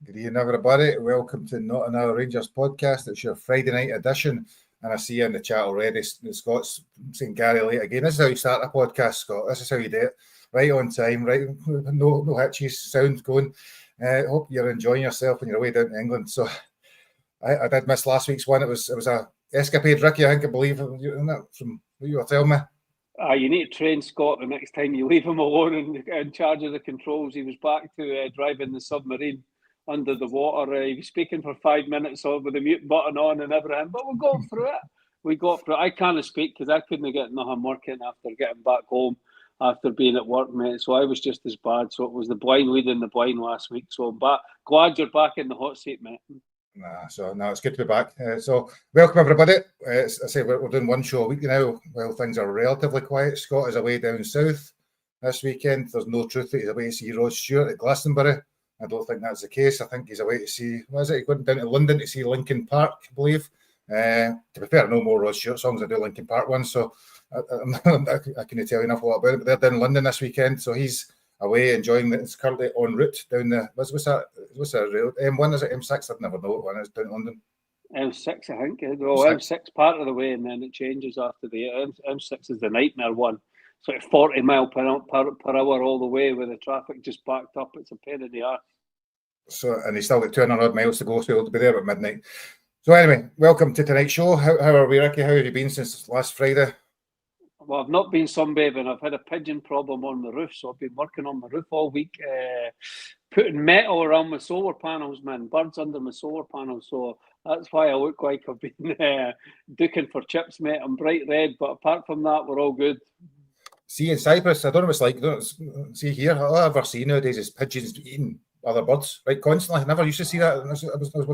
Good evening, everybody. Welcome to Not Another Rangers podcast. It's your Friday night edition. And I see you in the chat already. Scott's saying Gary late again. This is how you start a podcast, Scott. This is how you do it. Right on time, right? No hitches, sound going. Hope you're enjoying yourself on your way down to England. So I did miss last week's one. It was a escapade, Ricky, I believe, from what you were telling me. You need to train Scott the next time you leave him alone in charge of the controls. He was back to driving the submarine under the water. He was speaking for 5 minutes with the mute button on and everything, but we got through it. I can't speak because I couldn't get nothing working after getting back home after being at work, mate. So I was just as bad. So it was the blind leading the blind last week. So I'm glad you're back in the hot seat, mate. It's good to be back. So welcome, everybody. As I say, we're doing one show a week now. Well, things are relatively quiet. Scott is away down south this weekend. There's no truth that he's away to see Rod Stewart at Glastonbury. I don't think that's the case. I think he's away to see, he's going down to London to see Linkin Park, I believe. To be fair, no more Rod Stewart songs. I do Linkin Park ones, so I can't tell you enough about it. But they're down in London this weekend, so he's away enjoying it. It's currently en route down the what's that rail? M1, is it M6? I've never know what one is down in London. M6, I think. Well, M6 part of the way, and then it changes after the M6 is the nightmare one. It's like 40 mile per hour all the way with the traffic just backed up. It's a pain in the arse. So, and he's still got 200 odd miles to go, so he'll be there at midnight. So anyway, welcome to tonight's show. How are we, Ricky? How have you been since last Friday? Well, I've not been sunbathing. I've had a pigeon problem on the roof, so I've been working on my roof all week, putting metal around my solar panels, man, birds under my solar panels. So that's why I look like I've been duking for chips, mate. I'm bright red, but apart from that, we're all good. See, in Cyprus, I don't know what it's like. See here, all I've ever seen nowadays is pigeons eating other birds, right, constantly. I never used to see that. I was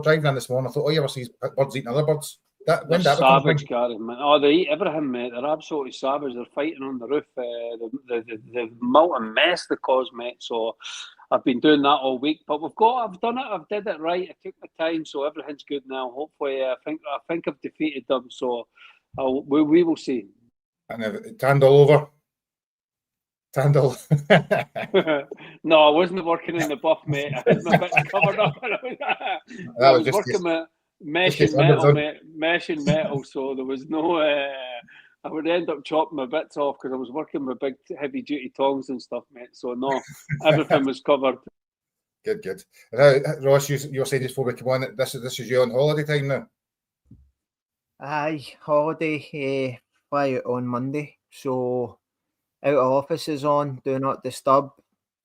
driving in this morning. I thought, you ever see birds eating other birds? They're savage, Gary, man. Oh, they eat everything, mate. They're absolutely savage. They're fighting on the roof. The mountain mess they cause, mate. So I've been doing that all week. But I've done it. I've did it right. I took my time, so everything's good now. Hopefully, I think I've defeated them. So we will see. And tanned all over. Tandle. No, I wasn't working in the buff, mate. I had my bits covered up. I was working with meshing metal, so there was no. I would end up chopping my bits off because I was working with big, heavy-duty tongs and stuff, mate. So no, everything was covered. Good. Ross, you were saying just before we come on, this is you on holiday time now. Aye, holiday. Fly out on Monday, so. Out of office is on, do not disturb.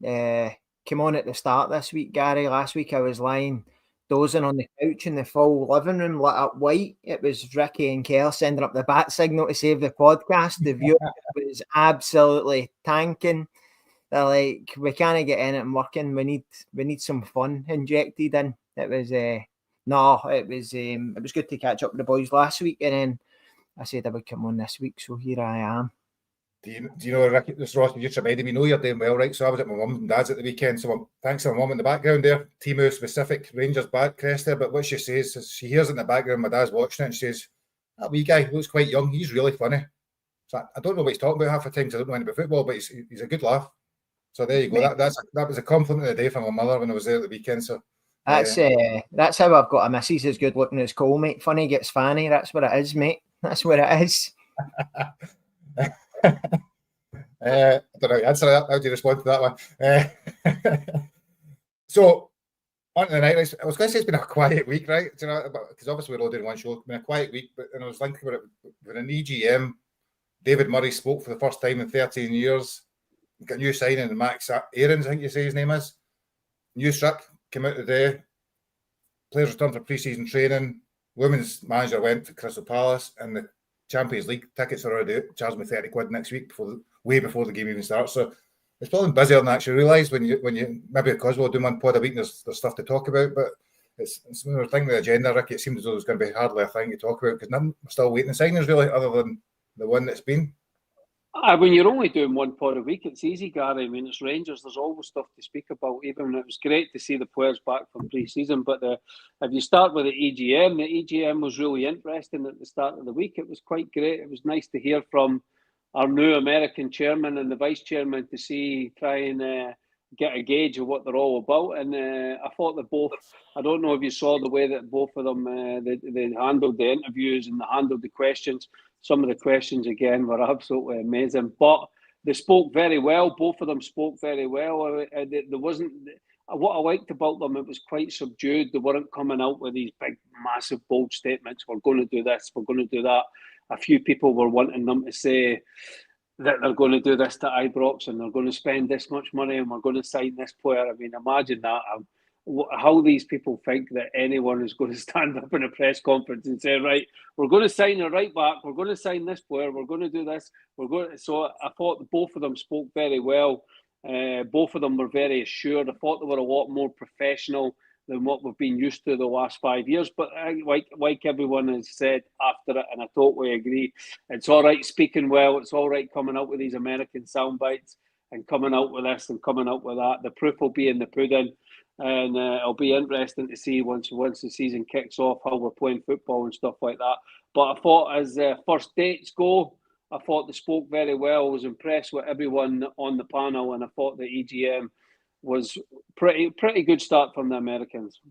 Came on at the start this week, Gary. Last week I was lying, dozing on the couch in the full living room, lit up white. It was Ricky and Kerr sending up the bat signal to save the podcast. The view was absolutely tanking. They're like, we can't get in it and working. We need some fun injected in. It was it was good to catch up with the boys last week, and then I said I would come on this week, so here I am. Do you know, Ricky, this Ross, you just reminded me, know you're doing well, right? So I was at my mum and dad's at the weekend, so thanks to my mum in the background there, Timu specific, Rangers back crest there, but what she says is, she hears in the background, my dad's watching it, and she says, that wee guy looks quite young, he's really funny. So I don't know what he's talking about half the time, because I don't know anything about football, but he's a good laugh. So there you go, that was a compliment of the day from my mother when I was there at the weekend, so... That's how I've got a missus as good looking as Cole, mate. Funny gets fanny, that's what it is, mate. That's what it is. I don't know. Answer that. How do you respond to that one? So, on to the night. I was going to say it's been a quiet week, right? You know, because obviously we're all doing one show. It's been a quiet week, but I was thinking about it. With an EGM, David Murray spoke for the first time in 13 years. Got a new signing, Max Arrons, I think you say his name is. New strip came out today. Players returned for pre-season training. Women's manager went to Crystal Palace, and the Champions League tickets are already out. Charge me 30 quid next week way before the game even starts. So it's probably busier than I actually realised when you maybe because we'll do one pod a week and there's stuff to talk about, but it's when we were thinking the agenda, Ricky, it seemed as though there's going to be hardly a thing to talk about because we're still waiting the signings really, other than the one that's been. When you're only doing one pod a week, it's easy, Gary. I mean, it's Rangers. There's always stuff to speak about. Even it was great to see the players back from pre-season. But if you start with the EGM was really interesting at the start of the week. It was quite great. It was nice to hear from our new American chairman and the vice chairman to try and get a gauge of what they're all about. And I thought that both, I don't know if you saw the way that both of them, they handled the interviews and they handled the questions. Some of the questions, again, were absolutely amazing. But they spoke very well. Both of them spoke very well. There wasn't... What I liked about them, it was quite subdued. They weren't coming out with these big, massive, bold statements. We're going to do this, we're going to do that. A few people were wanting them to say that they're going to do this to Ibrox and they're going to spend this much money and we're going to sign this player. I mean, imagine that. How these people think that anyone is going to stand up in a press conference and say, right, we're going to sign a right back, we're going to sign this player, we're going to do this, we're going to... So I thought both of them spoke very well. Both of them were very assured. I thought they were a lot more professional than what we've been used to the last 5 years. But like everyone has said after it, and I totally agree, it's all right speaking well, it's all right coming out with these American sound bites and coming out with this and coming out with that. The proof will be in the pudding, and it'll be interesting to see once the season kicks off how we're playing football and stuff like that. But I thought as first dates go, I thought they spoke very well. I was impressed with everyone on the panel, and I thought the EGM was pretty good start from the Americans.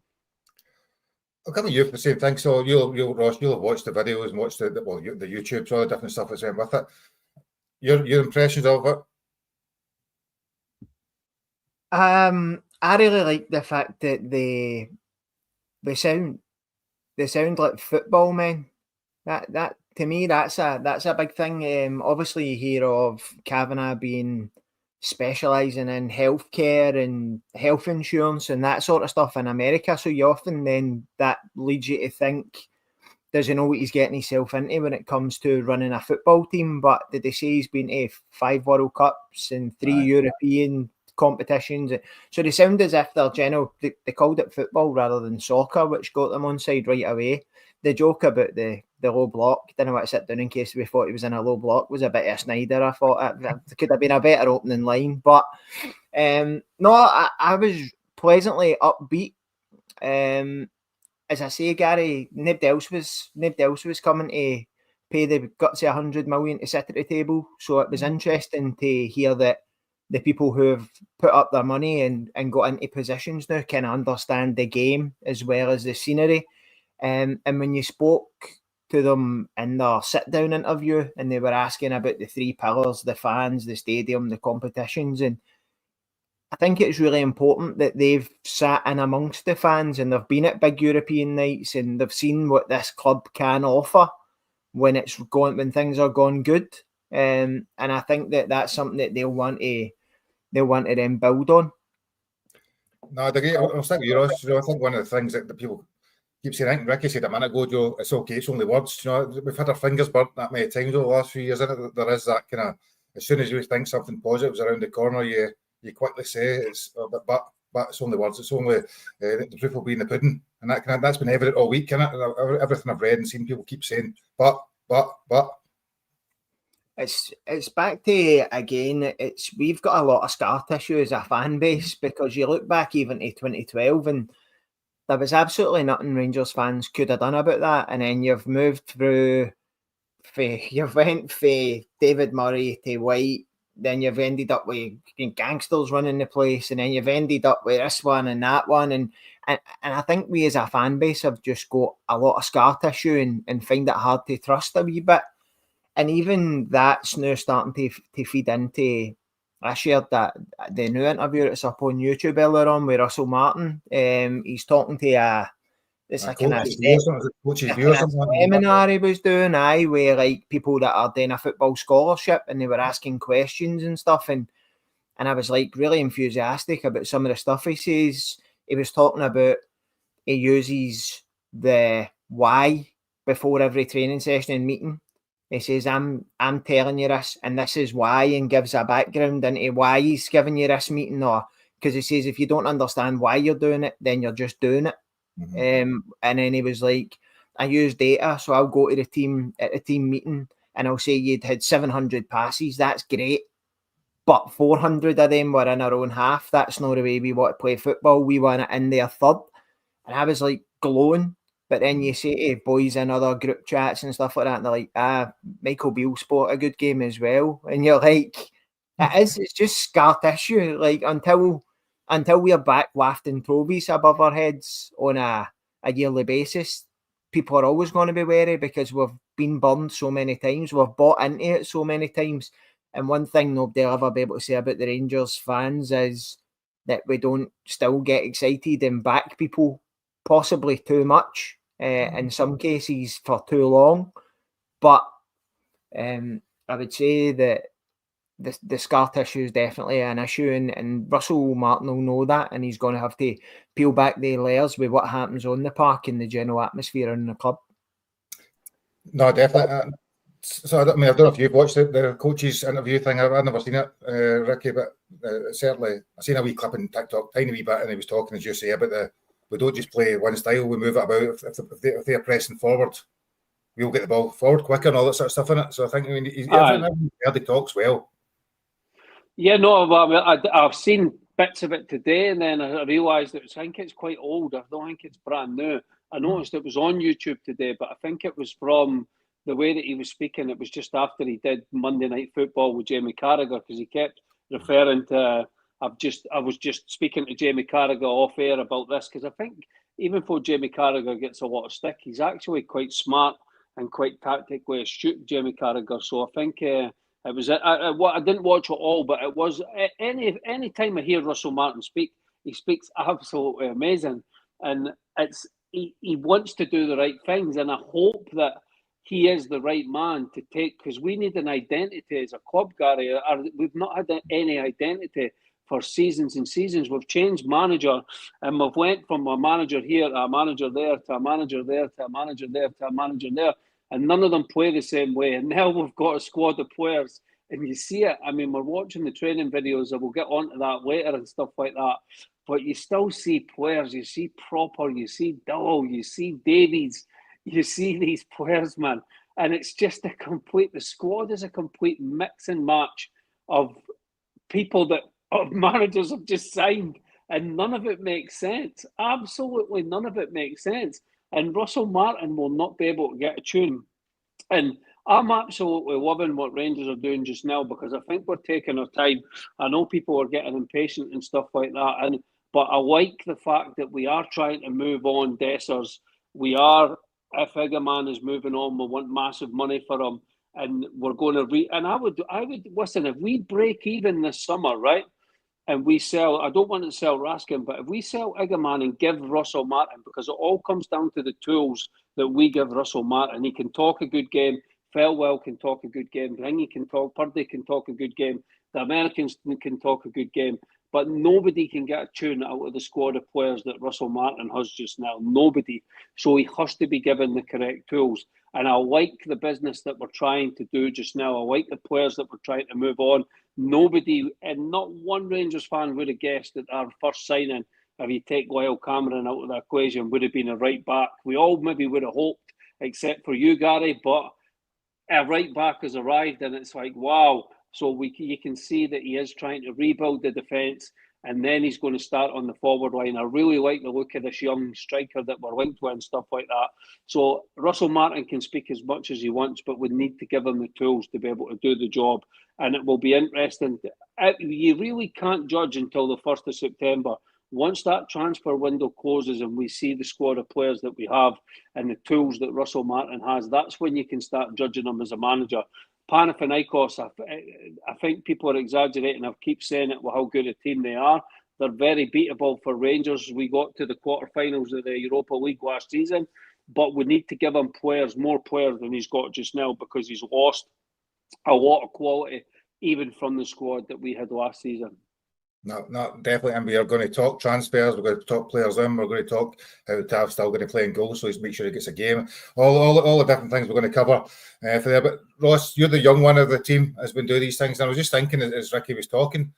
I'll come to you for the same thing. So Ross, you'll have watched the videos and watched the YouTubes, all the different stuff that's went with it. Your impressions of it? I really like the fact that they sound like football men. That to me, that's a big thing. Obviously, you hear of Kavanagh being specialising in healthcare and health insurance and that sort of stuff in America. So you often then that leads you to think, does he know what he's getting himself into when it comes to running a football team? But did they say he's been to 5 World Cups and 3 European competitions? So they sound as if they're they called it football rather than soccer, which got them on side right away. The joke about the low block, didn't want to sit down in case we thought he was in a low block, was a bit of a Snyder. I thought it could have been a better opening line. But no, I was pleasantly upbeat. As I say, Gary, nobody else was coming to pay the gutsy 100 million to sit at the table. So it was interesting to hear that the people who have put up their money and got into positions now can understand the game as well as the scenery. And when you spoke to them in their sit-down interview and they were asking about the 3 pillars, the fans, the stadium, the competitions, and I think it's really important that they've sat in amongst the fans and they've been at big European nights and they've seen what this club can offer when things are going good. And I think that's something that they'll want to then build on. No, I agree. I was thinking, I think one of the things that the people keep saying, I think Ricky said a minute ago, Joe, it's okay, it's only words. We've had our fingers burnt that many times over the last few years, and there is that kind of, as soon as you think something positive is around the corner, you quickly say it's, but it's only words. It's only the proof will be in the pudding, and that's been evident all week. Everything I've read and seen, people keep saying, but. It's back to, again, we've got a lot of scar tissue as a fan base, because you look back even to 2012 and there was absolutely nothing Rangers fans could have done about that. And then you've moved through, you went from David Murray to White, then you've ended up with gangsters running the place, and then you've ended up with this one and that one. And I think we as a fan base have just got a lot of scar tissue and find it hard to trust a wee bit. And even that's now starting to feed into... I shared that the new interview that's up on YouTube earlier on with Russell Martin. He's talking to it's like a seminar he was doing, where like people that are doing a football scholarship, and they were asking questions and stuff, and I was like really enthusiastic about some of the stuff he says. He was talking about he uses the why before every training session and meeting. He says, I'm telling you this, and this is why, and gives a background into why he's giving you this meeting. Or because he says, if you don't understand why you're doing it, then you're just doing it. Mm-hmm. And then he was like, I use data, so I'll go to the team at the team meeting and I'll say you'd had 700 passes. That's great. But 400 of them were in our own half. That's not the way we want to play football. We want it in their third. And I was like glowing. But then you say to boys in other group chats and stuff like that, and they're like, Michael Beale sport a good game as well. And you're like, it's just scar tissue. Like, until until we're back wafting trophies above our heads on a yearly basis, people are always going to be wary because we've been burned so many times. We've bought into it so many times. And one thing nobody will ever be able to say about the Rangers fans is that we don't still get excited and back people possibly too much, in some cases for too long. But I would say that the scar tissue is definitely an issue, and Russell Martin will know that, and he's going to have to peel back the layers with what happens on the park and the general atmosphere in the club. No, definitely. So I don't know if you've watched the coach's interview thing. I've never seen it, Ricky, but certainly I've seen a wee clip in TikTok, tiny wee bit, and he was talking, as you say, about we don't just play one style, we move it about. If they're pressing forward, we'll get the ball forward quicker and all that sort of stuff in it. So I think he's heard the talks well. Yeah, no, I've seen bits of it today, and then I realised that I think it's quite old. I don't think it's brand new. I noticed it was on YouTube today, but I think it was from the way that he was speaking. It was just after he did Monday Night Football with Jamie Carragher, because he kept referring to, I was just speaking to Jamie Carragher off air about this, because I think even though Jamie Carragher gets a lot of stick, he's actually quite smart and quite tactically astute, Jamie Carragher. So I think it was. I didn't watch it all, but it was any time I hear Russell Martin speak, he speaks absolutely amazing, and he wants to do the right things, and I hope that he is the right man to take, because we need an identity as a club, Gary. We've not had any identity for seasons and seasons. We've changed manager, and we've went from a manager here to a manager there to a manager there to a manager there to a manager there, and none of them play the same way. And now we've got a squad of players, and you see it. I mean, we're watching the training videos, and we'll get onto that later and stuff like that. But you still see players. You see Proper, you see Dowell, you see Davies, you see these players, man. And it's just the squad is a complete mix and match of people that managers have just signed, and none of it makes sense. Absolutely none of it makes sense. And Russell Martin will not be able to get a tune. And I'm absolutely loving what Rangers are doing just now, because I think we're taking our time. I know people are getting impatient and stuff like that, but I like the fact that we are trying to move on Dessers. We are, if Igamane is moving on, we want massive money for him, and we're going to and I would listen, if we break even this summer, right? And we sell, I don't want to sell Raskin, but if we sell Igamane and give Russell Martin, because it all comes down to the tools that we give Russell Martin. He can talk a good game. Felwell can talk a good game. Ringy can talk. Purdy can talk a good game. The Americans can talk a good game. But nobody can get a tune out of the squad of players that Russell Martin has just now. Nobody. So he has to be given the correct tools. And I like the business that we're trying to do just now. I like the players that we're trying to move on. Nobody, and not one Rangers fan would have guessed that our first signing, if you take Lyle Cameron out of the equation, would have been a right back. We all maybe would have hoped, except for you, Gary, but a right back has arrived, and it's like, wow. So you can see that he is trying to rebuild the defence, and then he's going to start on the forward line. I really like the look of this young striker that we're linked with and stuff like that. So Russell Martin can speak as much as he wants, but we need to give him the tools to be able to do the job. And it will be interesting. You really can't judge until the 1st of September. Once that transfer window closes and we see the squad of players that we have and the tools that Russell Martin has, that's when you can start judging him as a manager. Panathinaikos, I think people are exaggerating. I keep saying it with how good a team they are. They're very beatable for Rangers. We got to the quarterfinals of the Europa League last season, but we need to give him more players than he's got just now, because he's lost a lot of quality, even from the squad that we had last season. No, definitely. And we are going to talk transfers. We're going to talk players in. We're going to talk how Tav's still going to play in goal, so he's make sure he gets a game. All the different things we're going to cover for there. But Ross, you're the young one of the team has been doing these things. And I was just thinking as Ricky was talking,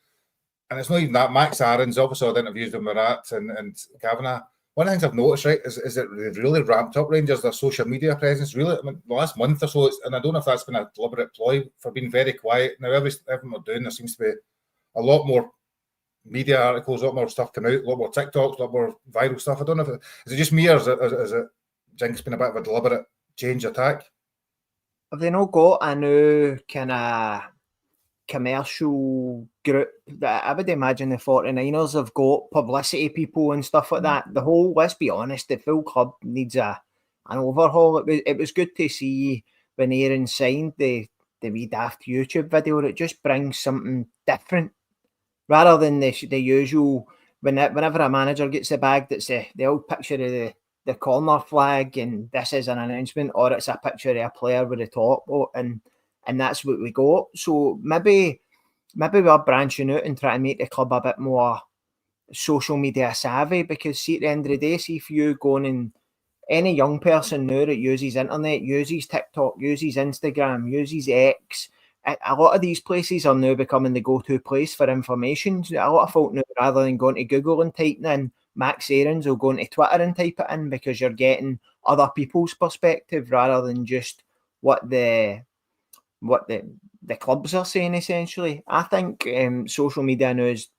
and it's not even that. Max Arrons, obviously, I had interviews with Murat and Kavanagh. One of the things I've noticed, right, is that they've really ramped up Rangers, their social media presence. Really, I mean, the last month or so, and I don't know if that's been a deliberate ploy for being very quiet. Now, everything we're doing, there seems to be a lot more media articles, a lot more stuff coming out, a lot more TikToks, a lot more viral stuff. I don't know if is it just me, or is it Jink's been a bit of a deliberate change attack? Have they not got a new kind of commercial group that I would imagine the 49ers have got, publicity people and stuff like that. The whole, let's be honest, the full club needs an overhaul. It was good to see when Arrons signed the wee daft YouTube video. It just brings something different rather than the usual. Whenever a manager gets the bag, that's the old picture of the corner flag and this is an announcement, or it's a picture of a player with a top, and that's what we got. So maybe we're branching out and trying to make the club a bit more social media savvy, because see, at the end of the day, see if you go and any young person now that uses internet, uses TikTok, uses Instagram, uses X, a lot of these places are now becoming the go-to place for information. A lot of folk now, rather than going to Google and typing in Max Arrons, will go into Twitter and type it in, because you're getting other people's perspective rather than just what the clubs are saying, essentially. I think social media now is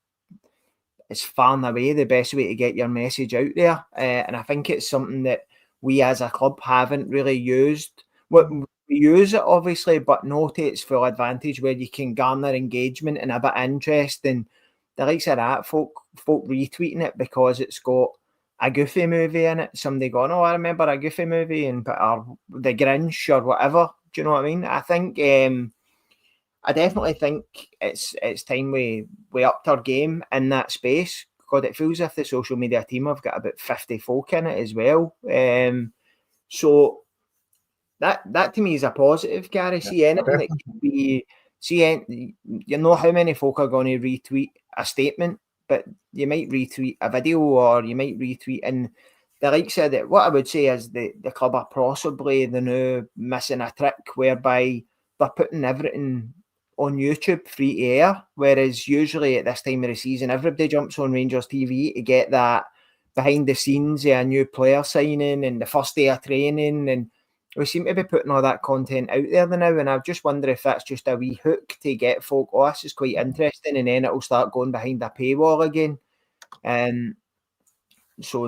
far and away the best way to get your message out there. And I think it's something that we as a club haven't really used. We use it, obviously, but not to its full advantage, where you can garner engagement and a bit of interest. And the likes of that, folk retweeting it because it's got a Goofy movie in it. Somebody going, oh, I remember a Goofy movie, and or the Grinch or whatever. Do you know what I mean? I think I definitely think it's time we upped our game in that space. God, it feels as if the social media team have got about 50 folk in it as well. So that to me is a positive, Gary. See anything that can be, you know how many folk are going to retweet a statement, but you might retweet a video, or you might retweet, and the likes of that. What I would say is the club are possibly the new missing a trick whereby they're putting everything on YouTube free to air, whereas usually at this time of the season everybody jumps on Rangers TV to get that behind the scenes of a new player signing and the first day of training, and we seem to be putting all that content out there now, and I just wonder if that's just a wee hook to get folk, oh, this is quite interesting, and then it'll start going behind a paywall again. So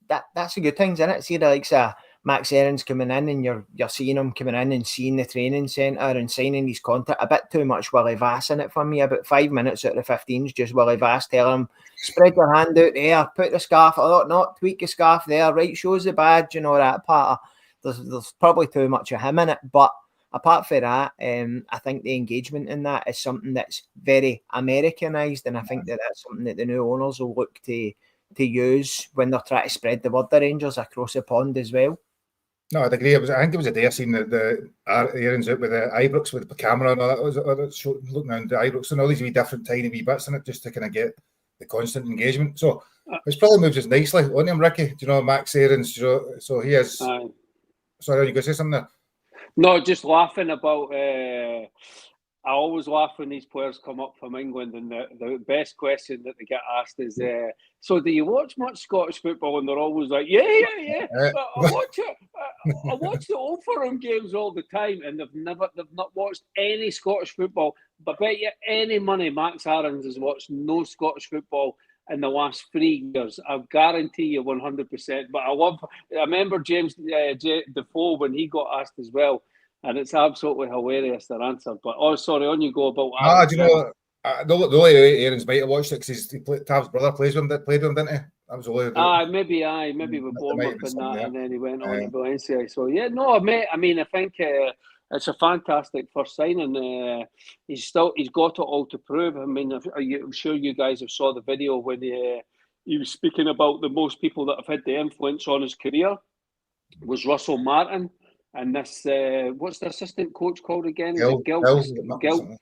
that's a good thing, isn't it? See the likes of Max Arrons coming in, and you're seeing him coming in and seeing the training centre and signing his contract. A bit too much Willie Vass in it for me. About 5 minutes out of the 15's just Willie Vass telling him, spread your hand out there, put the scarf, or not tweak the scarf there, right, shows the badge, and all that part. There's probably too much of him in it, but apart from that, I think the engagement in that is something that's very Americanised, and I think that's something that the new owners will look to use when they're trying to spread the word of Rangers across the pond as well. No, I'd agree. I think it was a day I seen the Arrons out with the Ibrox with the camera and all that. Was looking around the Ibrox and all these wee different tiny wee bits in it, just to kind of get the constant engagement. So it's probably moves us nicely on him, Ricky. Do you know Max Arrons? So he is. Sorry, you going to say something there? No, just laughing about. I always laugh when these players come up from England, and the best question that they get asked is, so do you watch much Scottish football? And they're always like, yeah. I watch it. I watch the Old Firm games all the time, and they've not watched any Scottish football. But bet you any money Max Arrons has watched no Scottish football in the last 3 years. I guarantee you 100%. But I remember James Defoe when he got asked as well. And it's absolutely hilarious, their answer. But, sorry, on you go about... do you know, the only way Arrons might have watched it, because Tav's brother played with him, didn't he? That was the only... Maybe with Bournemouth and that, and then he went on to Valencia. So, yeah, no, mate, I mean, I think it's a fantastic first signing. He's got it all to prove. I mean, I'm sure you guys have saw the video when he was speaking about the most people that have had the influence on his career was Russell Martin. And this, what's the assistant coach called again? Is it Gilks?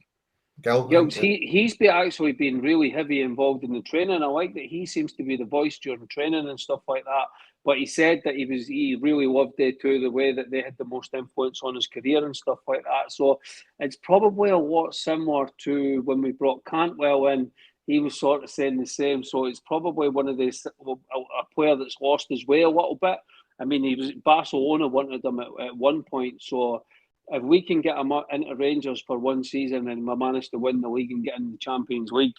Gilks. He's actually been really heavy involved in the training. I like that he seems to be the voice during training and stuff like that. But he said that he really loved it too, the way that they had the most influence on his career and stuff like that. So it's probably a lot similar to when we brought Cantwell in. He was sort of saying the same. So it's probably one of these, a player that's lost his way a little bit. I mean, Barcelona wanted him at one point. So if we can get him into Rangers for one season and we manage to win the league and get in the Champions League,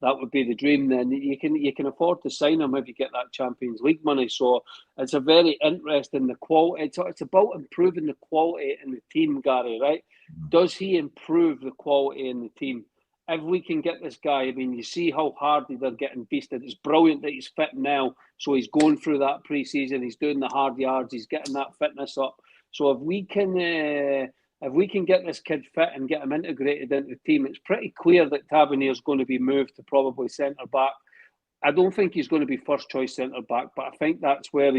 that would be the dream. Then you can afford to sign him if you get that Champions League money. So it's a very interesting the quality. It's about improving the quality in the team, Gary. Right? Does he improve the quality in the team? If we can get this guy, I mean, you see how hard they're getting beasted. It's brilliant that he's fit now. So he's going through that pre-season. He's doing the hard yards. He's getting that fitness up. So if we can get this kid fit and get him integrated into the team, it's pretty clear that Tavernier's going to be moved to probably centre back. I don't think he's going to be first choice centre back, but I think that's where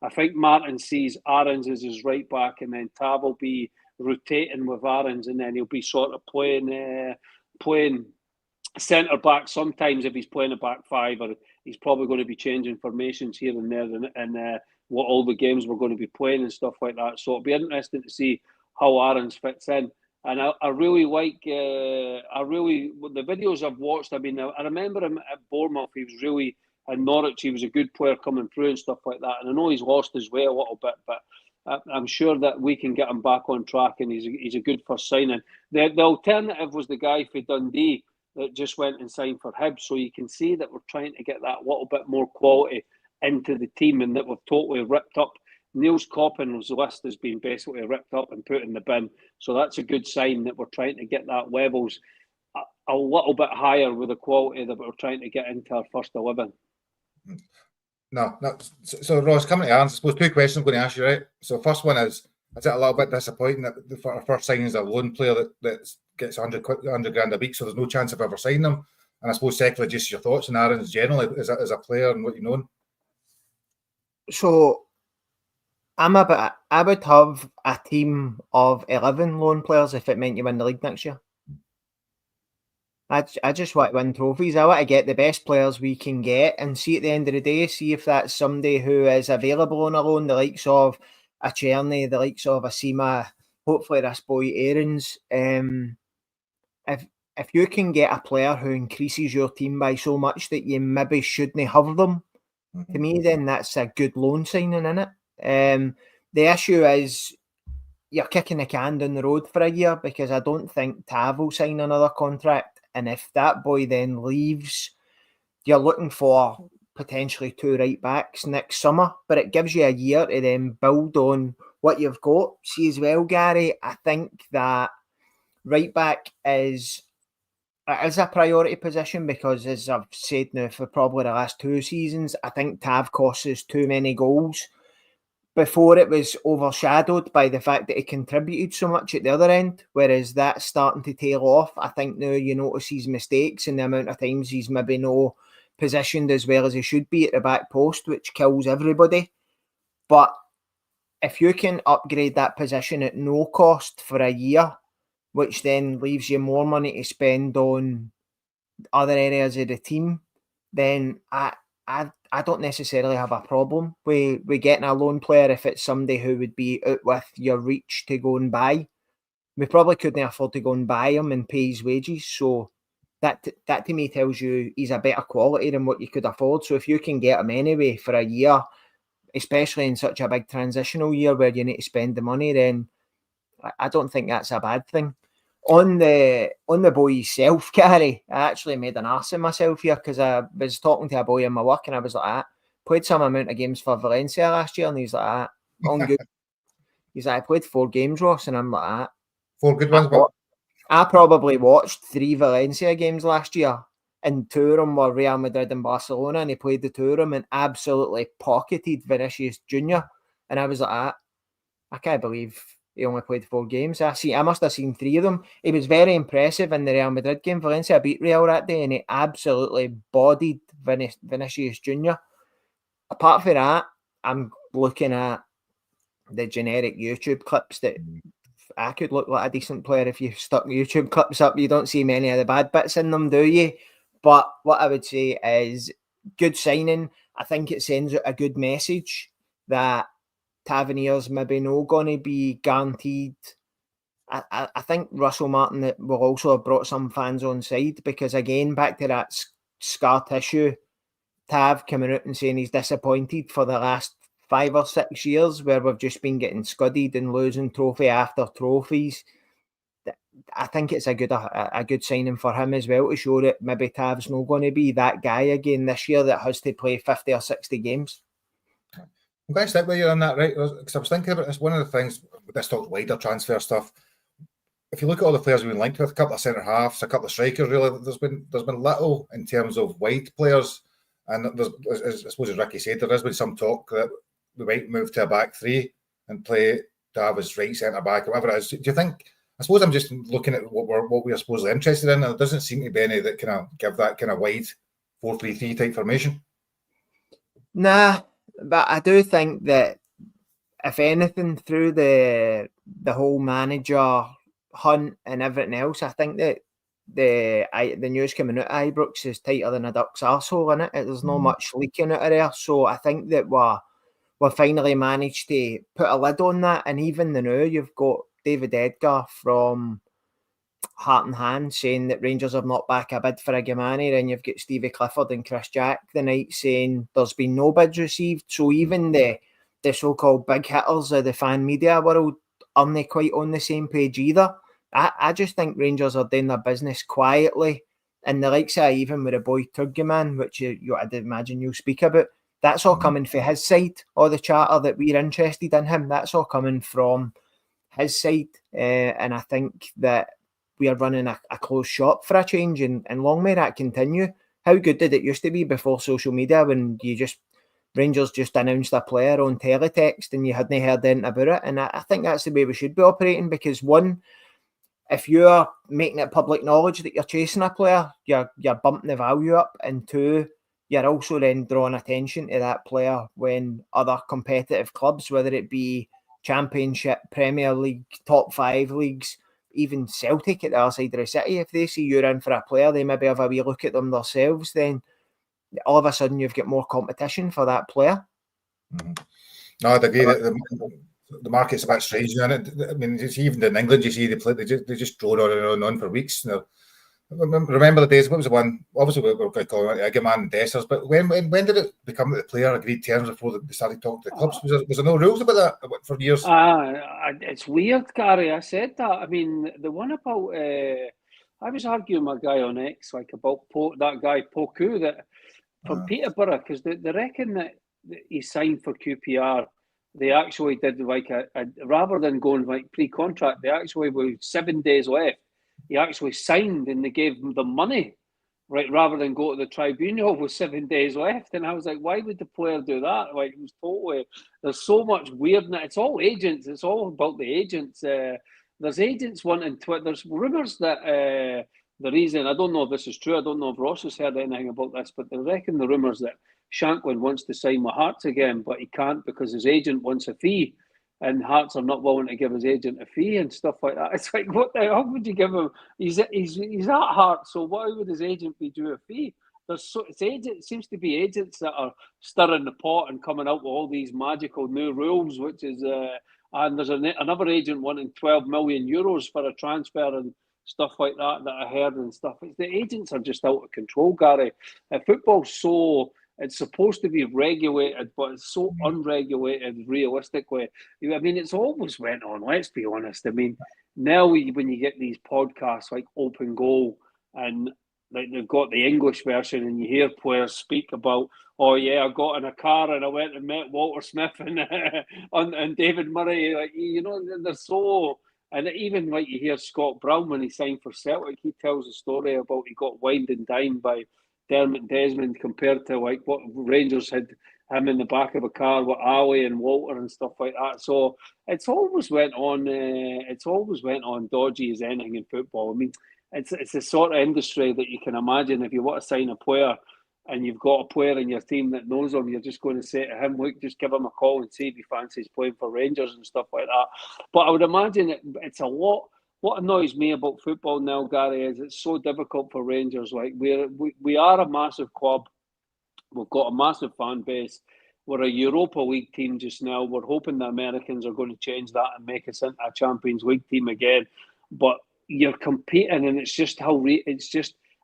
I think Martin sees Arrons as his right back, and then Tav will be rotating with Arrons, and then he'll be sort of playing centre back sometimes if he's playing a back five, or he's probably going to be changing formations here and there, and what all the games we're going to be playing and stuff like that. So it'll be interesting to see how Arrons fits in. And I really like, the videos I've watched. I mean, I remember him at Bournemouth. He was really, in Norwich, he was a good player coming through and stuff like that. And I know he's lost his way a little bit, but I'm sure that we can get him back on track, and he's a good first signing. The alternative was the guy for Dundee that just went and signed for Hibs. So you can see that we're trying to get that little bit more quality into the team, and that we've totally ripped up. Niels Coppin's list has been basically ripped up and put in the bin. So that's a good sign that we're trying to get that levels a little bit higher with the quality that we're trying to get into our first 11. No. So Ross, coming to Arrons, I suppose 2 questions I'm going to ask you, right? So first one is it a little bit disappointing that our first signing is a loan player that gets 100 grand a week, so there's no chance of ever signing them? And I suppose secondly, just your thoughts on Arrons generally as a player and what you know. So I would have a team of 11 loan players if it meant you win the league next year. I just want to win trophies. I want to get the best players we can get, and see at the end of the day, see if that's somebody who is available on a loan, the likes of a Cherny, the likes of a Sima, hopefully this boy Arrons. If you can get a player who increases your team by so much that you maybe shouldn't have them, to me, then that's a good loan signing, innit? The issue is you're kicking the can down the road for a year, because I don't think Tav will sign another contract. And if that boy then leaves, you're looking for potentially 2 right backs next summer. But it gives you a year to then build on what you've got. See as well, Gary, I think that right back is a priority position, because as I've said now for probably the last 2 seasons, I think Tav costs us too many goals. Before it was overshadowed by the fact that he contributed so much at the other end, whereas that's starting to tail off. I think now you notice his mistakes and the amount of times he's maybe no positioned as well as he should be at the back post, which kills everybody. But if you can upgrade that position at no cost for a year, which then leaves you more money to spend on other areas of the team, then I don't necessarily have a problem with getting a loan player if it's somebody who would be out with your reach to go and buy. We probably couldn't afford to go and buy him and pay his wages. So that to me tells you he's a better quality than what you could afford. So if you can get him anyway for a year, especially in such a big transitional year where you need to spend the money, then I don't think that's a bad thing. On the boy himself, Gary, I actually made an arse of myself here, because I was talking to a boy in my work and I was like, played some amount of games for Valencia last year, and he's like, on good. He's like, I played 4 games, Ross, and I'm like, 4 good ones, but I probably watched 3 Valencia games last year, and 2 of them were Real Madrid and Barcelona, and he played the 2 of them and absolutely pocketed Vinicius Jr. And I was like, I can't believe he only played 4 games. I must have seen 3 of them. He was very impressive in the Real Madrid game. Valencia beat Real that day, and he absolutely bodied Vinicius Jr. Apart from that, I'm looking at the generic YouTube clips that I could look like a decent player if you stuck YouTube clips up. You don't see many of the bad bits in them, do you? But what I would say is good signing. I think it sends out a good message that Tavernier's maybe not going to be guaranteed. I think Russell Martin will also have brought some fans on side, because again, back to that scar tissue, Tav coming out and saying he's disappointed for the last 5 or 6 years where we've just been getting scudded and losing trophy after trophies. I think it's a good signing for him as well, to show that maybe Tav's not going to be that guy again this year that has to play 50 or 60 games. I'm going to stick with you on that, right? Because I was thinking about this. One of the things, this talks wider transfer stuff. If you look at all the players we've been linked with, a couple of centre halves, a couple of strikers, really, there's been little in terms of wide players. And there's, I suppose, as Ricky said, there has been some talk that we might move to a back three and play Tav as right centre back, or whatever it is. Do you think? I suppose I'm just looking at what we're supposedly interested in, and there doesn't seem to be any that kind of give that kind of wide 4-3-3 type formation. Nah, but I do think that if anything, through the whole manager hunt and everything else, I think that the news coming out of Ibrox is tighter than a duck's arsehole in it. There's not much leaking out of there, so I think that we've finally managed to put a lid on that. And even now, you've got David Edgar from Heart and Hand saying that Rangers have not back a bid for Igamane, and you've got Stevie Clifford and Chris Jack the night saying there's been no bids received. So even the so-called big hitters of the fan media world aren't quite on the same page either. I just think Rangers are doing their business quietly, and the likes of even with a boy Igamane, which I'd imagine you'll speak about, that's all coming from his side, or the chatter that we're interested in him, that's all coming from his side, and I think that we are running a closed shop for a change, and long may that continue. How good did it used to be before social media, when Rangers just announced a player on teletext and you hadn't heard anything about it? And I think that's the way we should be operating, because one, if you're making it public knowledge that you're chasing a player, you're bumping the value up, and two, you're also then drawing attention to that player when other competitive clubs, whether it be Championship, Premier League, top 5 leagues, even Celtic at the other side of the city, if they see you're in for a player, they maybe have a wee look at them themselves, then all of a sudden you've got more competition for that player. Mm-hmm. No, I'd agree that the market's a bit strange now. I mean, even in England, you see they just drone on and on for weeks. Remember the days? What was the one? Obviously, we're going to call it Igamane and Dessers. But when did it become that the player agreed terms before they started talking to the clubs? Was there no rules about that for years? It's weird, Gary. I said that. I mean, the one about I was arguing with a guy on X about that guy Poku that from Peterborough, because they reckon that he signed for QPR. They actually did a rather than going pre-contract, they actually were 7 days left. He actually signed and they gave him the money, right, rather than go to the tribunal with 7 days left. And I was like, why would the player do that? It was totally, there's so much weirdness. It's all agents. It's all about the agents. There's agents wanting to, there's rumours that the reason, I don't know if this is true, I don't know if Ross has heard anything about this, but they reckon the rumours that Shankland wants to sign with Hearts again, but he can't because his agent wants a fee. And Hearts are not willing to give his agent a fee and stuff like that. It's like, what the hell would you give him? He's at Hearts, so why would his agent be due a fee? It seems to be agents that are stirring the pot and coming out with all these magical new rules, which is, and there's another agent wanting 12 million euros for a transfer and stuff like that I heard and stuff. The agents are just out of control, Gary. Football's so... It's supposed to be regulated, but it's so unregulated realistically. I mean, it's always went on, let's be honest. I mean, now when you get these podcasts like Open Goal and they've got the English version and you hear players speak about, oh yeah, I got in a car and I went and met Walter Smith and David Murray. They're so... And even you hear Scott Brown when he signed for Celtic, he tells a story about he got wined and dined by Dermot Desmond compared to what Rangers had him in the back of a car with Ali and Walter and stuff like that. So it's always went on. Dodgy as anything in football. I mean, it's the sort of industry that you can imagine if you want to sign a player and you've got a player in your team that knows him, you're just going to say to him, look, just give him a call and see if he fancies playing for Rangers and stuff like that. But I would imagine it's a lot. What annoys me about football now, Gary, is it's so difficult for Rangers. We are a massive club. We've got a massive fan base. We're a Europa League team just now. We're hoping the Americans are going to change that and make us into a Champions League team again. But you're competing, and it's just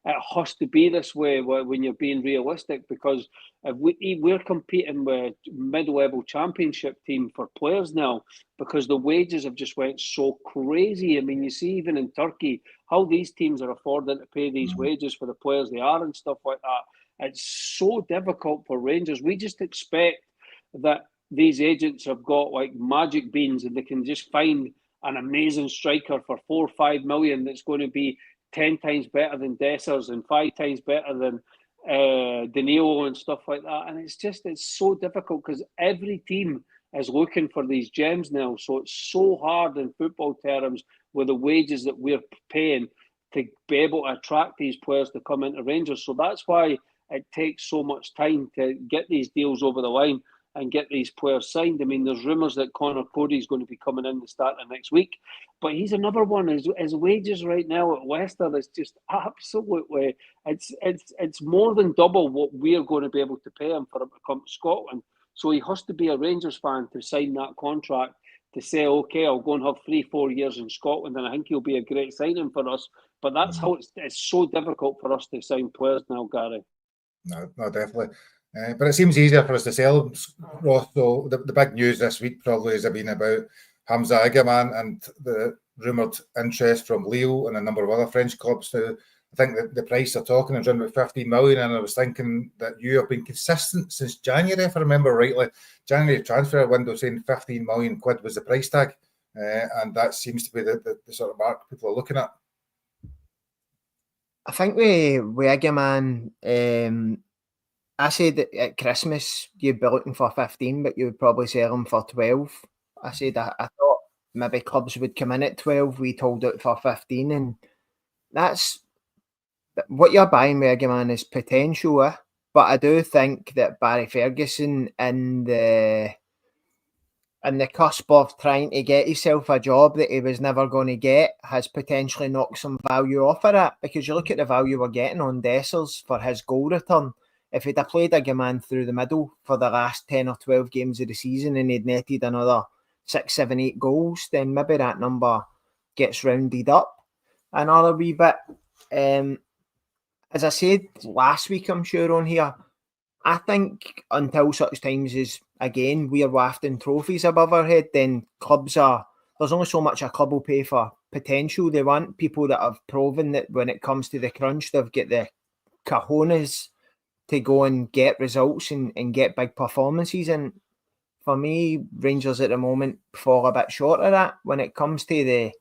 it has to be this way when you're being realistic, because if we're competing with mid-level championship team for players now, because the wages have just went so crazy. I mean, you see even in Turkey how these teams are affording to pay these wages for the players they are and stuff like that. It's so difficult for Rangers. We just expect that these agents have got like magic beans and they can just find an amazing striker for 4 or 5 million that's going to be 10 times better than Dessers and 5 times better than Danilo and stuff like that. And it's so difficult because every team is looking for these gems now. So it's so hard in football terms with the wages that we're paying to be able to attract these players to come into Rangers. So that's why it takes so much time to get these deals over the line and get these players signed. I mean, there's rumours that Connor Cody's going to be coming in the start of next week, but he's another one. His wages right now at Leicester is just absolutely, it's more than double what we're going to be able to pay him for him to come to Scotland. So he has to be a Rangers fan to sign that contract, to say, okay, I'll go and have 3-4 years in Scotland, and I think he'll be a great signing for us. But that's how it's so difficult for us to sign players now, Gary. No, definitely. But it seems easier for us to sell, Ross. So the big news this week probably has been about Hamza Igamane and the rumoured interest from Lille and a number of other French clubs. I think that the price they're talking is around about 15 million, and I was thinking that you have been consistent since January, if I remember rightly. January transfer window saying 15 million quid was the price tag, and that seems to be the sort of mark people are looking at. I think with Igamane, I said that at Christmas you'd be looking for 15, but you would probably sell him for 12. I said I thought maybe clubs would come in at 12. We told it for 15, and that's what you're buying with Igamane is potential. But I do think that Barry Ferguson and the cusp of trying to get himself a job that he was never going to get has potentially knocked some value off of that, because you look at the value we're getting on Dessers for his goal return. If he'd have played Igamane through the middle for the last 10 or 12 games of the season and he'd netted another 6, 7, 8 goals, then maybe that number gets rounded up another wee bit. As I said last week, I'm sure on here, I think until such times as, again, we're wafting trophies above our head, then there's only so much a club will pay for potential. They want people that have proven that when it comes to the crunch, they've got the cojones to go and get results and get big performances. And for me, Rangers at the moment fall a bit short of that when it comes to the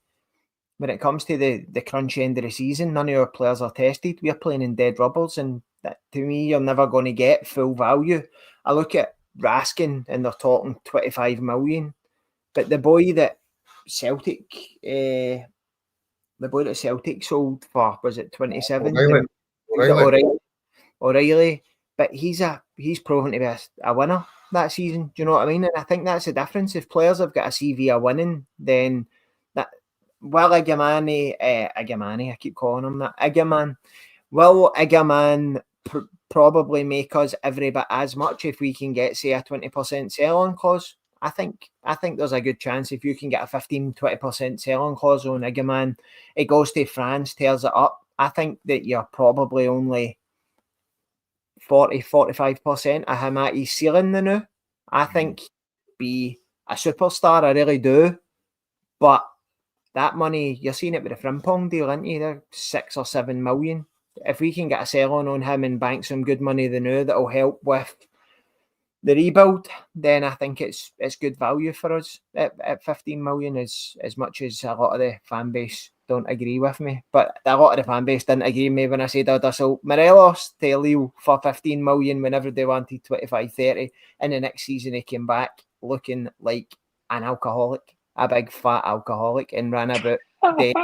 crunch end of the season. None of our players are tested. We're playing in dead rubbers, and that, to me, you're never going to get full value. I look at Raskin and they're talking 25 million, but the boy that Celtic sold for, was it 27? O'Reilly, but he's proven to be a winner that season. Do you know what I mean? And I think that's the difference. If players have got a CV of winning, then that. Will Igamane, I keep calling him that, Igamane. Will Igamane probably make us every bit as much if we can get, say, a 20% sell-on clause? I think there's a good chance if you can get a 15-20% sell-on clause on Igamane, it goes to France, tears it up. I think that you're probably only 40-45% of him at his ceiling now. I think be a superstar, I really do. But that money, you're seeing it with the Frimpong deal, aren't you? They're 6 or 7 million. If we can get a sell on him and bank some good money that'll help with the rebuild, then I think it's good value for us at 15 million, as much as a lot of the fan base don't agree with me. But a lot of the fan base didn't agree with me when I said I'd sold Morelos to Lille for 15 million whenever they wanted 25-30. And the next season he came back looking like an alcoholic, a big fat alcoholic, and ran about dead.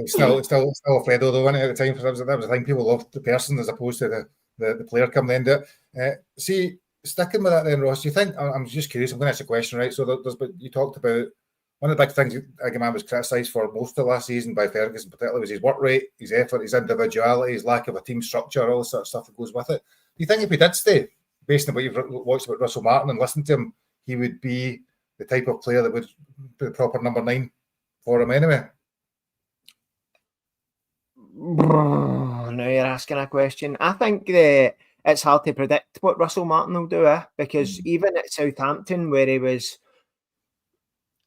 Still Fredo though, wasn't it, at the time? That was the thing. People loved the person as opposed to the player coming into it. See, sticking with that then, Ross, do you think, I'm just curious, I'm going to ask a question, right? So you talked about one of the big things Igamane was criticised for most of last season by Ferguson particularly was his work rate, his effort, his individuality, his lack of a team structure, all the sort of stuff that goes with it. Do you think if he did stay, based on what you've watched about Russell Martin and listened to him, he would be the type of player that would be the proper number 9 for him anyway? Now you're asking a question. I think that it's hard to predict what Russell Martin will do, because even at Southampton, where he was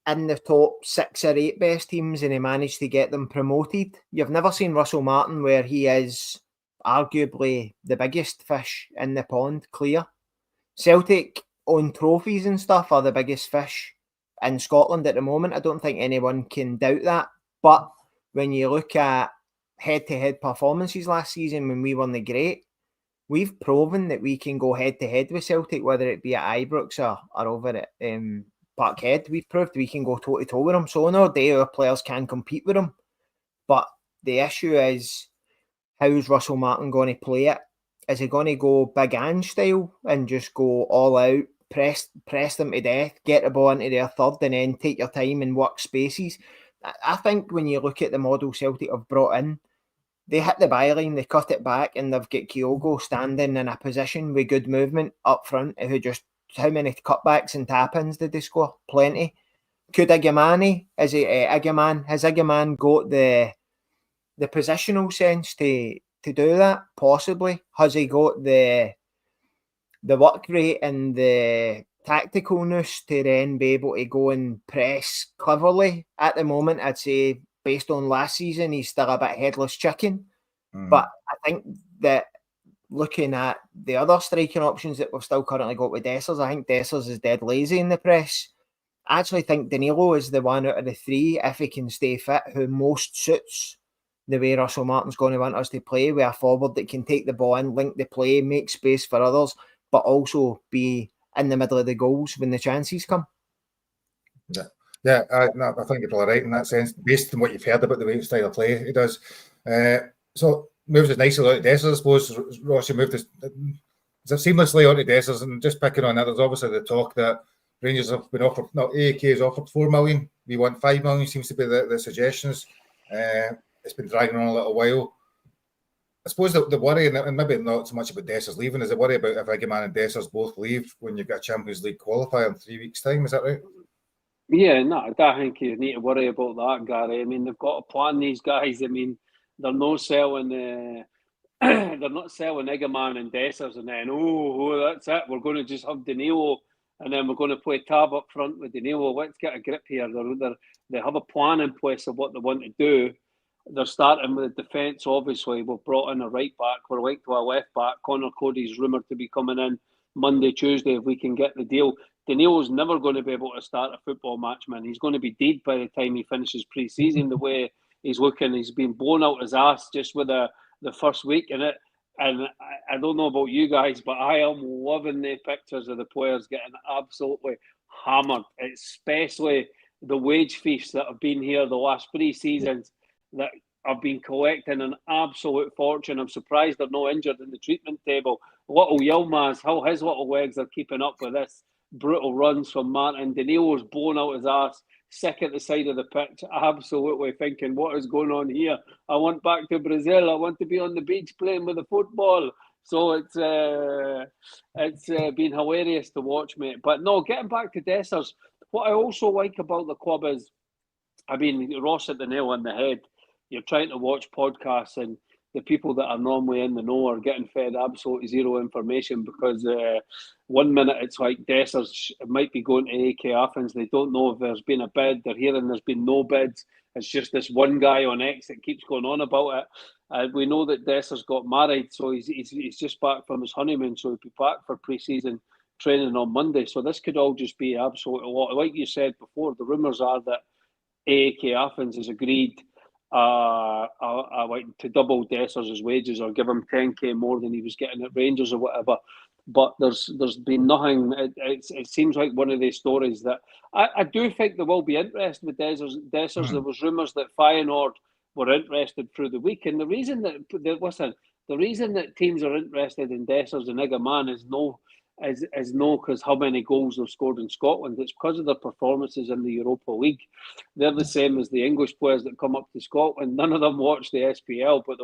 in the top 6 or 8 best teams and he managed to get them promoted, you've never seen Russell Martin where he is arguably the biggest fish in the pond, clear. Celtic own trophies and stuff are the biggest fish in Scotland at the moment. I don't think anyone can doubt that. But when you look at head-to-head performances last season when we won the Great, we've proven that we can go head-to-head with Celtic, whether it be at Ibrox or over at Parkhead. We've proved we can go toe-to-toe with them. So on our day, our players can compete with them. But the issue is, how's Russell Martin going to play it? Is he going to go Big Ange style and just go all out, press them to death, get the ball into their third and then take your time and work spaces? I think when you look at the model Celtic have brought in, they hit the byline, they cut it back, and they've got Kyogo standing in a position with good movement up front. Who just, how many cutbacks and tap-ins did they score? Plenty. Could Igamane, has Igamane got the positional sense to do that? Possibly. Has he got the work rate and the tacticalness to then be able to go and press cleverly? At the moment, I'd say, based on last season, he's still a bit headless chicken. But I think that looking at the other striking options that we've still currently got with Dessers, I think Dessers is dead lazy in the press. I actually think Danilo is the one out of the three, if he can stay fit, who most suits the way Russell Martin's going to want us to play, with a forward that can take the ball in, link the play, make space for others, but also be in the middle of the goals when the chances come. Yeah, I think you're probably right in that sense, based on what you've heard about the way style of play he does. So moves it nicely out to Dessers, I suppose. Ross, you moved this seamlessly onto Dessers, and just picking on that, there's obviously the talk that Rangers have been offered, AAK has offered 4 million, we want 5 million, seems to be the suggestions. It's been dragging on a little while. I suppose the worry, and maybe not so much about Dessers leaving, is the worry about if Igamane and Dessers both leave when you've got a Champions League qualifier in 3 weeks' time, is that right? Yeah, no, I don't think you need to worry about that, Gary. I mean, they've got to plan, these guys. I mean, they're not selling Igamane and Dessers and then, that's it, we're going to just have Danilo and then we're going to play Tab up front with Danilo. Let's get a grip here. They have a plan in place of what they want to do. They're starting with the defence, obviously. We've brought in a right back. We're linked to a left back. Connor Cody's rumoured to be coming in Monday, Tuesday, if we can get the deal. Danilo's never going to be able to start a football match, man. He's going to be dead by the time he finishes pre-season. The way he's looking, he's been blown out his ass just with the first week in it. And I don't know about you guys, but I am loving the pictures of the players getting absolutely hammered, especially the wage thieves that have been here the last 3 seasons that have been collecting an absolute fortune. I'm surprised they're not injured in the treatment table. Little Yilmaz, how his little legs are keeping up with this brutal runs from Martin. Danilo's blown out his ass, sick at the side of the pitch, absolutely thinking, what is going on here? I want back to Brazil. I want to be on the beach playing with the football. So it's been hilarious to watch, mate. But no, getting back to Dessers, what I also like about the club is, I mean, Ross hit the nail on the head. You're trying to watch podcasts and the people that are normally in the know are getting fed absolutely zero information because 1 minute it's like Dessers might be going to AK Athens. They don't know if there's been a bid. They're hearing there's been no bids. It's just this one guy on X that keeps going on about it. We know that Dessers got married, so he's just back from his honeymoon, so he'll be back for pre-season training on Monday. So this could all just be absolutely a lot. Like you said before, the rumours are that AAK Athens has agreed like to double Dessers' wages or give him 10k more than he was getting at Rangers or whatever. But there's been nothing. It seems like one of these stories that I do think there will be interest with Dessers. There was rumours that Feyenoord were interested through the week, and the reason that teams are interested in Dessers and Igamane is no because how many goals they've scored in Scotland. It's because of their performances in the Europa League. They're the same as the English players that come up to Scotland. None of them watch the SPL, but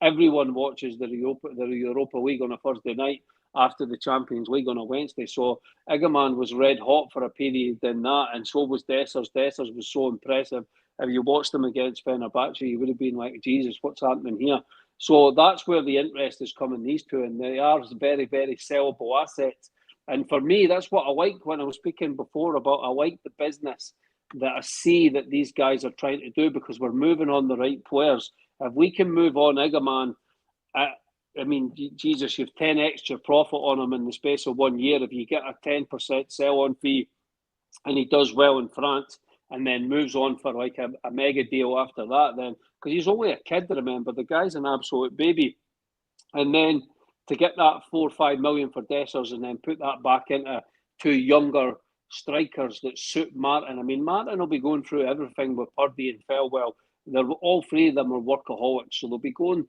everyone watches the Europa League on a Thursday night after the Champions League on a Wednesday. So Igamane was red hot for a period in that, and so was Dessers. Dessers was so impressive if you watched them against Fenerbahce, you would have been like, Jesus, what's happening here? So that's where the interest is coming, these two, and they are very, very sellable assets. And for me, that's what I like when I was speaking before about, I like the business that I see that these guys are trying to do, because we're moving on the right players. If we can move on Igamane, I mean, Jesus, you've 10x your profit on him in the space of 1 year. If you get a 10% sell-on fee and he does well in France and then moves on for like a mega deal after that, then, because he's only a kid, remember, the guy's an absolute baby. And then to get that 4 or 5 million for Dessers and then put that back into two younger strikers that suit Martin. I mean, Martin will be going through everything with Purdy and Felwell. They're all three of them are workaholics, so they'll be going,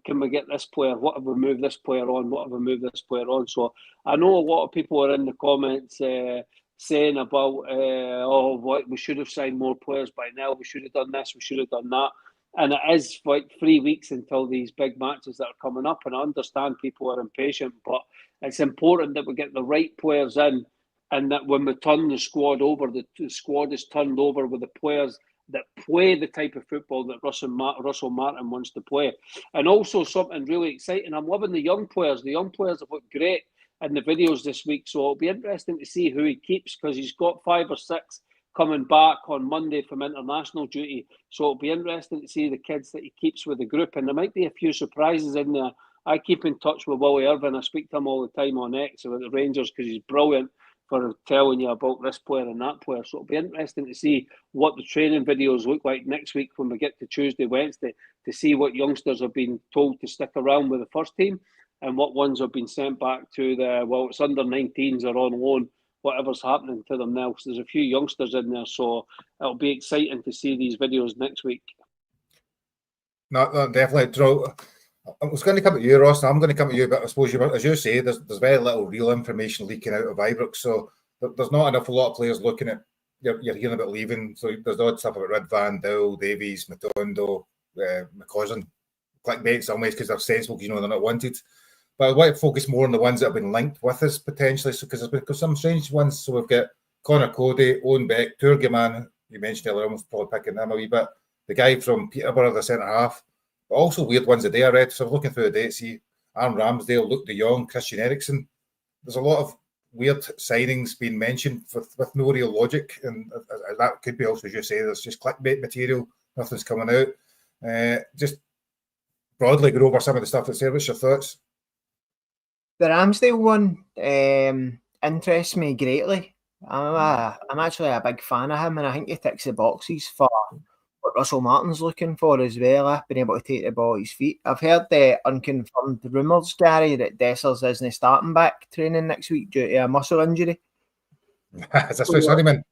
can we get this player? What have we moved this player on? What have we moved this player on? So I know a lot of people are in the comments saying about, we should have signed more players by now. We should have done this. We should have done that. And it is like 3 weeks until these big matches that are coming up. And I understand people are impatient, but it's important that we get the right players in, and that when we turn the squad over, the squad is turned over with the players that play the type of football that Russell Martin wants to play. And also something really exciting, I'm loving the young players. The young players have looked great in the videos this week, so it'll be interesting to see who he keeps, because he's got 5 or 6 coming back on Monday from international duty. So it'll be interesting to see the kids that he keeps with the group, and there might be a few surprises in there. I keep in touch with Willie Irvin. I speak to him all the time on X about the Rangers, because he's brilliant for telling you about this player and that player. So it'll be interesting to see what the training videos look like next week when we get to Tuesday, Wednesday, to see what youngsters have been told to stick around with the first team and what ones have been sent back to it's under 19s or on loan, whatever's happening to them now. So there's a few youngsters in there, so it'll be exciting to see these videos next week. No, definitely. I was going to come at you, Ross, and I'm going to come at you, but I suppose, as you say, there's very little real information leaking out of Ibrox, so there's not enough, a lot of players looking at, you're hearing about leaving, so there's odd stuff about Ridvan, Dowell, Davies, Matondo, McCausland, clickbait in some ways because they're sensible, because they're not wanted. But I'd like to focus more on the ones that have been linked with us potentially, so because there's been some strange ones. So we've got Connor Cody, Owen Beck, Igamane, you mentioned earlier, I'm probably picking them a wee bit. The guy from Peterborough, the centre half. But also weird ones today I read. So I was looking through the dates, see Aaron Ramsdale, Luke de Jong, Christian Eriksen. There's a lot of weird signings being mentioned with no real logic, and that could be also, as you say, there's just clickbait material, nothing's coming out. Just broadly go over some of the stuff that's there. What's your thoughts? The Ramsdale one interests me greatly. I'm actually a big fan of him, and I think he ticks the boxes for what Russell Martin's looking for as well. I've been able to take the ball at his feet. I've heard the unconfirmed rumours, Gary, that Dessers isn't starting back training next week due to a muscle injury. Is this what Sonnyman?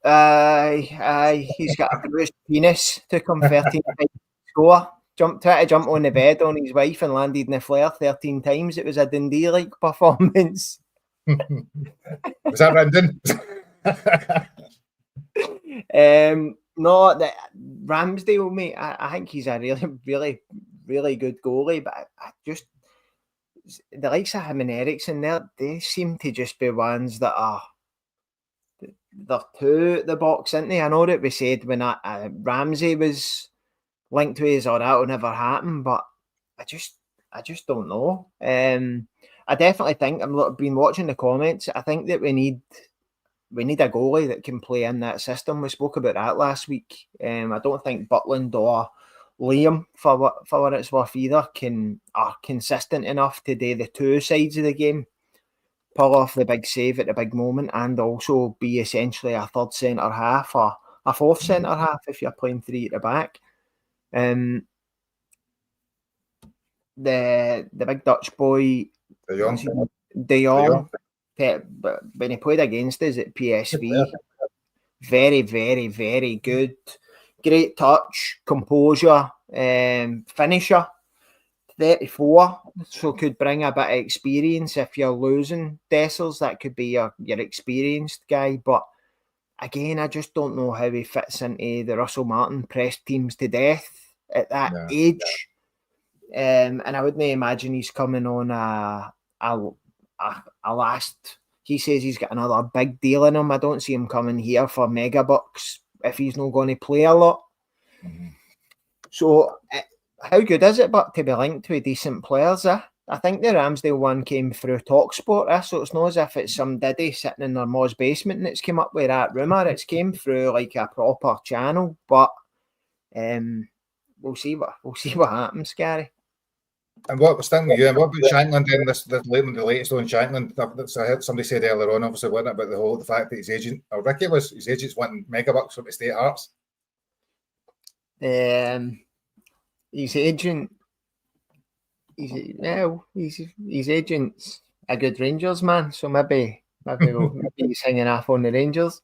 Aye, he's got a bruised penis. Took him 13 times to score. Tried to jump on the bed on his wife and landed in the flare 13 times. It was a Dundee-like performance. Was that Rendon? No, the Ramsdale, mate, I think he's a really, really good goalie, but I just, the likes of him and Eriksen, they seem to just be ones that are, they're too the box, aren't they? I know that we said when Ramsey was linked to us, or that will never happen, but I just don't know. I definitely think, I've been watching the comments, I think that we need a goalie that can play in that system. We spoke about that last week. I don't think Butland or Liam, for what it's worth either, are consistent enough to do the two sides of the game, pull off the big save at the big moment, and also be essentially a third centre half or a fourth centre half if you're playing 3 at the back. The big Dutch boy, De Jong, but when he played against us at PSV, very, very, very good. Great touch, composure, finisher. 34, so could bring a bit of experience. If you're losing Dessers, that could be your experienced guy. But again, I just don't know how he fits into the Russell Martin press teams to death at that age. And I wouldn't imagine he's coming on a last. He says he's got another big deal in him. I don't see him coming here for mega bucks if he's not going to play a lot. Mm-hmm. So how good is it, but to be linked with decent players? I think the Ramsdale one came through TalkSport, so it's not as if it's some diddy sitting in their Moz basement and it's came up with that rumour. It's came through like a proper channel, but we'll see what happens, Gary. And what was thinking you? And what about Shankland? Then the latest on Shankland. I heard somebody said earlier on, obviously, wasn't it, about the fact that his agent, or Ricky was, his agent's wanting megabucks from the State Hearts. His agent. His agent's a good Rangers man, so maybe he's hanging off on the Rangers.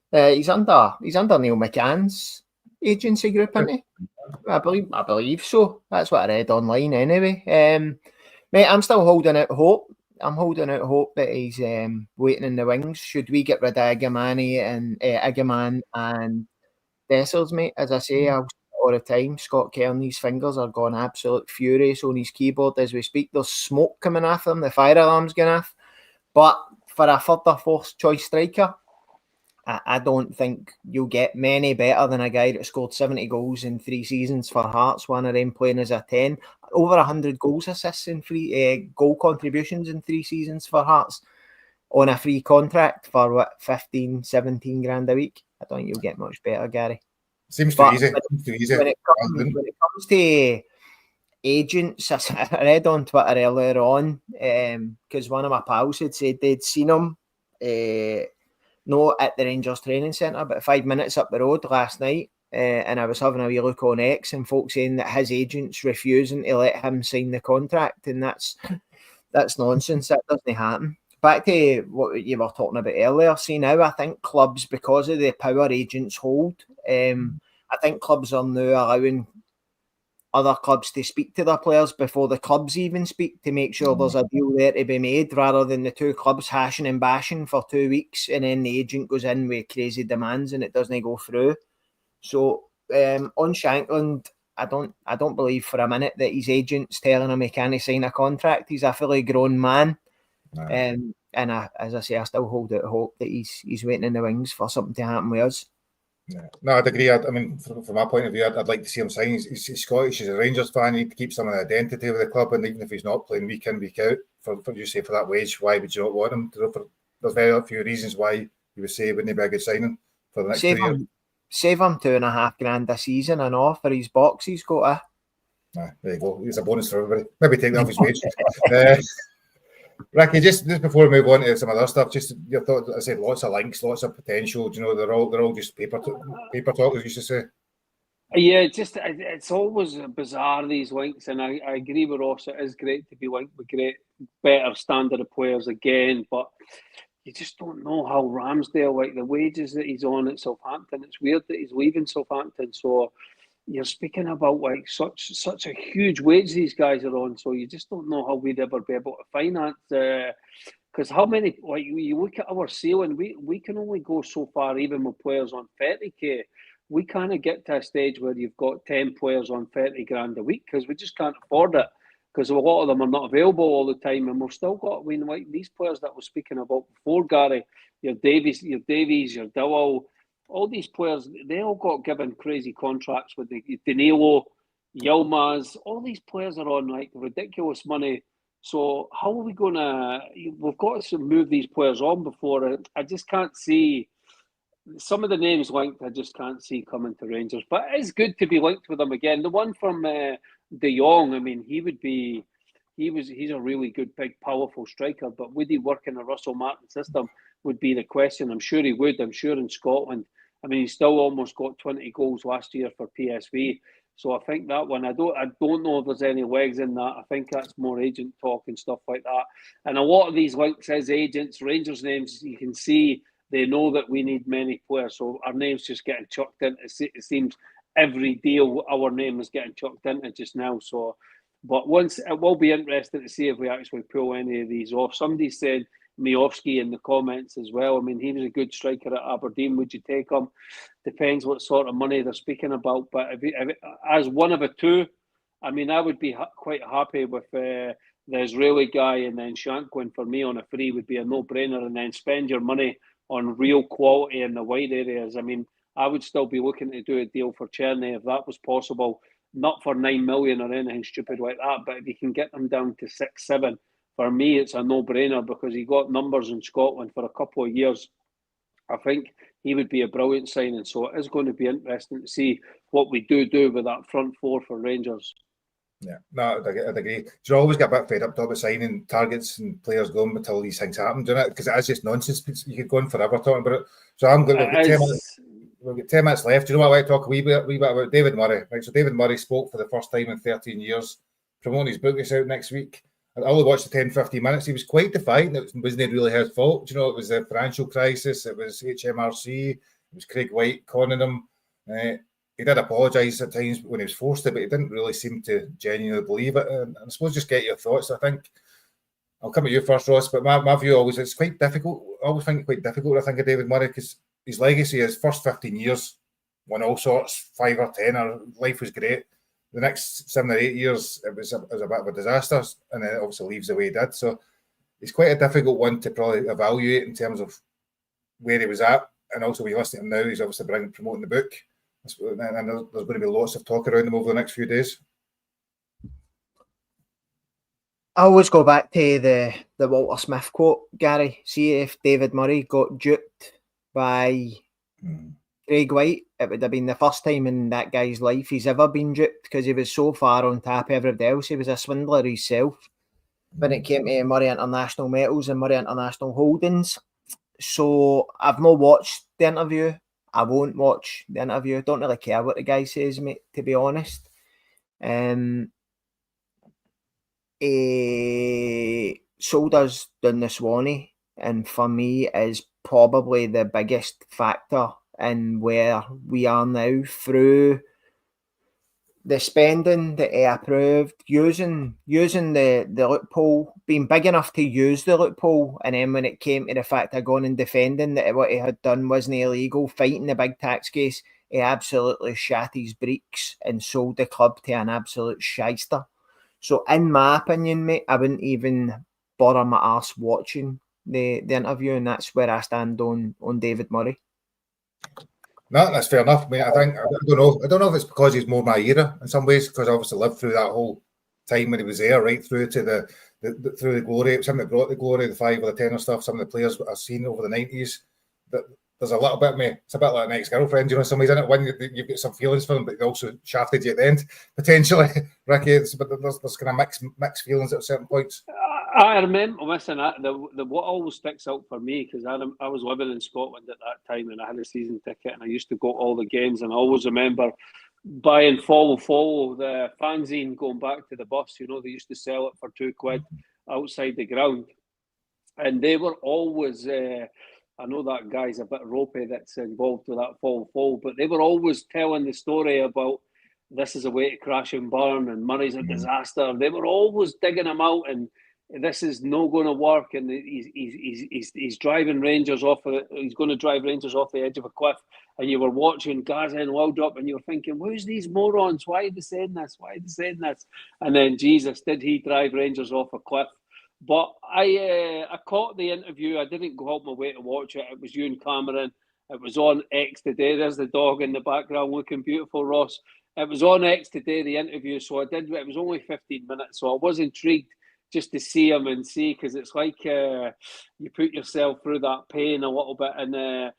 He's under Neil McCann's agency group, isn't he? I believe so. That's what I read online anyway. Mate, I'm still holding out hope. I'm holding out hope that he's waiting in the wings. Should we get rid of Igamane and Dessers, mate? As I say, I'll all the time, Scott Kearney's fingers are going absolute furious on his keyboard as we speak. There's smoke coming off him. The fire alarm's going off. But for a third or fourth choice striker, I don't think you'll get many better than a guy that scored 70 goals in 3 seasons for Hearts, one of them playing as a 10. Over 100 goals, assists, and goal contributions in 3 seasons for Hearts on a free contract for 15, 17 grand a week. I don't think you'll get much better, Gary. Seems too easy. When it comes to agents, I read on Twitter earlier on, because one of my pals had said they'd seen him not at the Rangers training centre, but 5 minutes up the road last night. And I was having a wee look on X and folks saying that his agent's refusing to let him sign the contract, and that's nonsense. That doesn't happen. Back to what you were talking about earlier, see now I think clubs, because of the power agents hold, I think clubs are now allowing other clubs to speak to their players before the clubs even speak, to make sure there's a deal there to be made, rather than the two clubs hashing and bashing for 2 weeks and then the agent goes in with crazy demands and it doesn't go through. So on Shankland, I don't believe for a minute that his agent's telling him he can't sign a contract. He's a fully grown man. And as I say, I still hold out hope that he's waiting in the wings for something to happen with us. Yeah. No, I'd agree. I mean, from my point of view, I'd like to see him sign. He's Scottish. He's a Rangers fan. He need to keep some of the identity with the club. And even if he's not playing week in, week out, for that wage, why would you not want him? There's very few reasons why you would say it wouldn't be a good signing for the next 2 years. Save him $2.5 grand a season and all for his box he's got. There you go. It's a bonus for everybody. Maybe take that off his wage. Ricky, just before we move on to some other stuff, just your thought. I said lots of links, lots of potential. You know, they're all just paper talk, as you used to say. Yeah, it's always bizarre, these links, and I agree with Ross. It is great to be linked with better standard of players again, but you just don't know how Ramsdale, like the wages that he's on at Southampton. It's weird that he's leaving Southampton. So you're speaking about like such a huge wage these guys are on. So you just don't know how we'd ever be able to finance. Because how many, like you look at our ceiling, we can only go so far, even with players on 30k. We kind of get to a stage where you've got 10 players on 30 grand a week because we just can't afford it. Because a lot of them are not available all the time, and we've still got, I mean, like these players that we're speaking about before, Gary, your Davies, your Dowell, all these players, they all got given crazy contracts with the Danilo, Yilmaz. All these players are on like ridiculous money. So how are we going to? We've got to move these players on before. I just can't see. Some of the names linked, I just can't see coming to Rangers. But it's good to be linked with them again. The one from De Jong, I mean, he's a really good, big, powerful striker. But would he work in a Russell Martin system would be the question. I'm sure he would. I'm sure in Scotland. I mean, he still almost got 20 goals last year for PSV. So I think that one, I don't know if there's any legs in that. I think that's more agent talk and stuff like that. And a lot of these links as agents, Rangers names, you can see they know that we need many players. So our name's just getting chucked in. It seems every deal our name is getting chucked into just now. So, but once it will be interesting to see if we actually pull any of these off. Somebody said Miovski in the comments as well. I mean, he was a good striker at Aberdeen. Would you take him? Depends what sort of money they're speaking about. But if as one of the two, I mean, I would be quite happy with the Israeli guy, and then Shankwin for me on a free would be a no-brainer, and then spend your money on real quality in the wide areas. I mean, I would still be looking to do a deal for Cherny if that was possible. Not for 9 million or anything stupid like that, but if you can get them down to 6, 7, for me, it's a no-brainer because he got numbers in Scotland for a couple of years. I think he would be a brilliant signing. So it is going to be interesting to see what we do with that front four for Rangers. Yeah, no, I'd agree. You always get a bit fed up talking about signing targets and players going until these things happen, doesn't it? Because it is just nonsense. You could go on forever talking about it. So I'm going to. We've got 10 minutes left. Do you know what I like to talk a wee bit about David Murray? Right, so David Murray spoke for the first time in 13 years, promoting his book is out next week. I only watched the 10-15 minutes. He was quite defiant. It wasn't really his fault. You know, it was the financial crisis. It was HMRC. It was Craig White conning him. He did apologise at times when he was forced to, but he didn't really seem to genuinely believe it. And I suppose just get your thoughts. I think I'll come at you first, Ross, but my view always, it's quite difficult. I always think it's quite difficult to think of David Murray because his legacy, his first 15 years, won all sorts, 5 or 10, or life was great. The next 7 or 8 years, it was a bit of a disaster, and then it obviously leaves the way he did. So it's quite a difficult one to probably evaluate in terms of where he was at, and also when you listen to him now, he's obviously promoting the book, and there's going to be lots of talk around him over the next few days. I always go back to the Walter Smith quote, Gary. See if David Murray got duped by Craig White, it would have been the first time in that guy's life he's ever been duped because he was so far on top of everybody else. He was a swindler himself when it came to Murray International Metals and Murray International Holdings. So I've not watched the interview. I won't watch the interview. Don't really care what the guy says, mate, to be honest. Shoulders down the Swanee, and for me is probably the biggest factor in where we are now through the spending that he approved, using the loophole, being big enough to use the loophole, and then when it came to the fact of going and defending that what he had done wasn't illegal, fighting the big tax case, he absolutely shat his breeks and sold the club to an absolute shyster. So in my opinion, mate, I wouldn't even bother my arse watching the interview, and that's where I stand on David Murray. No, that's fair enough. I mean, I don't know if it's because he's more my era in some ways, because I obviously lived through that whole time when he was there, right through to the through the glory. Some that brought the glory, the 5 or the 10 or stuff. Some of the players I've seen over the 90s. That there's a little bit of me. It's a bit like an ex-girlfriend, you know. Some ways in it when you've got some feelings for them, but they also shafted you at the end potentially, Ricky. But there's kind of mixed feelings at certain points. I remember, listen, the what always sticks out for me, because I was living in Scotland at that time and I had a season ticket and I used to go to all the games, and I always remember buying Follow, the fanzine going back to the bus. You know, they used to sell it for £2 outside the ground. And they were always, I know that guy's a bit ropey that's involved with that Follow, but they were always telling the story about this is a way to crash and burn and Murray's a disaster. They were always digging him out and this is not going to work, and he's driving Rangers off. He's going to drive Rangers off the edge of a cliff. And you were watching Gaza and Waldrop, and you were thinking, "Who's these morons? Why are they saying this? Why are they saying this?" And then, Jesus, did he drive Rangers off a cliff? But I caught the interview. I didn't go out my way to watch it. It was you and Cameron. It was on X today. There's the dog in the background looking beautiful, Ross. It was on X today, the interview. So I did. It was only 15 minutes, so I was intrigued just to see him and see, because it's like you put yourself through that pain a little bit, and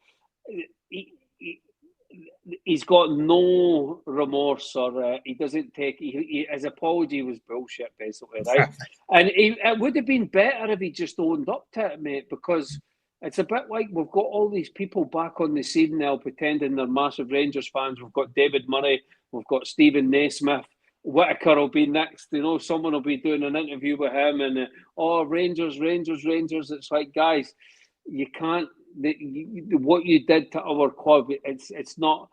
he's got no remorse, or he doesn't take. His apology was bullshit, basically, right? And it would have been better if he just owned up to it, mate, because it's a bit like we've got all these people back on the scene now pretending they're massive Rangers fans. We've got David Murray, we've got Stephen Naismith. Whitaker will be next, you know, someone will be doing an interview with him and Rangers. It's like, guys, you can't, what you did to our club, it's not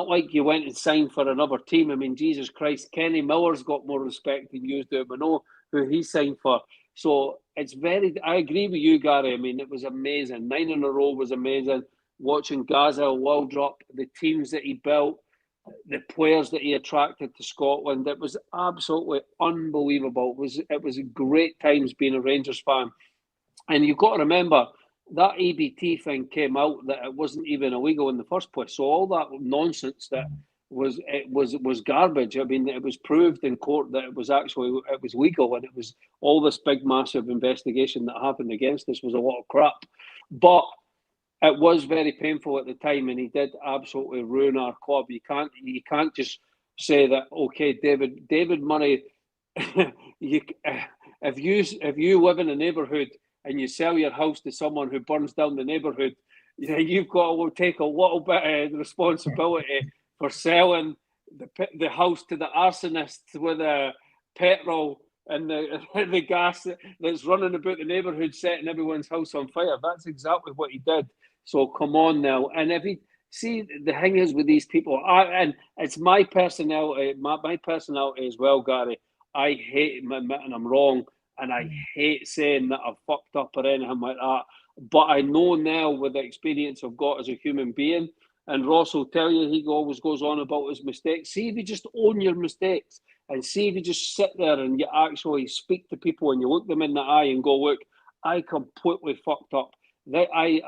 like you went and signed for another team. I mean, Jesus Christ, Kenny Miller's got more respect than you do. I know who he signed for. So I agree with you, Gary. I mean, it was amazing. 9 in a row was amazing. Watching Gaza, Waldrop, the teams that he built, the players that he attracted to Scotland, it was absolutely unbelievable. It was great times being a Rangers fan. And you've got to remember, that EBT thing came out that it wasn't even illegal in the first place. So all that nonsense that was garbage. I mean, it was proved in court that it was legal, and it was all this big massive investigation that happened against us was a lot of crap. But it was very painful at the time, and he did absolutely ruin our club. You can't just say that, okay, David Murray, if you live in a neighbourhood and you sell your house to someone who burns down the neighbourhood, you've got to take a little bit of responsibility for selling the house to the arsonists with petrol and the gas that's running about the neighbourhood, setting everyone's house on fire. That's exactly what he did. So come on now. And if he see, the thing is with these people, and it's my personality, my personality as well, Gary. I hate admitting I'm wrong, and I hate saying that I've fucked up or anything like that. But I know now, with the experience I've got as a human being, and Ross will tell you, he always goes on about his mistakes. See if you just own your mistakes, and see if you just sit there and you actually speak to people and you look them in the eye and go, look, I completely fucked up. I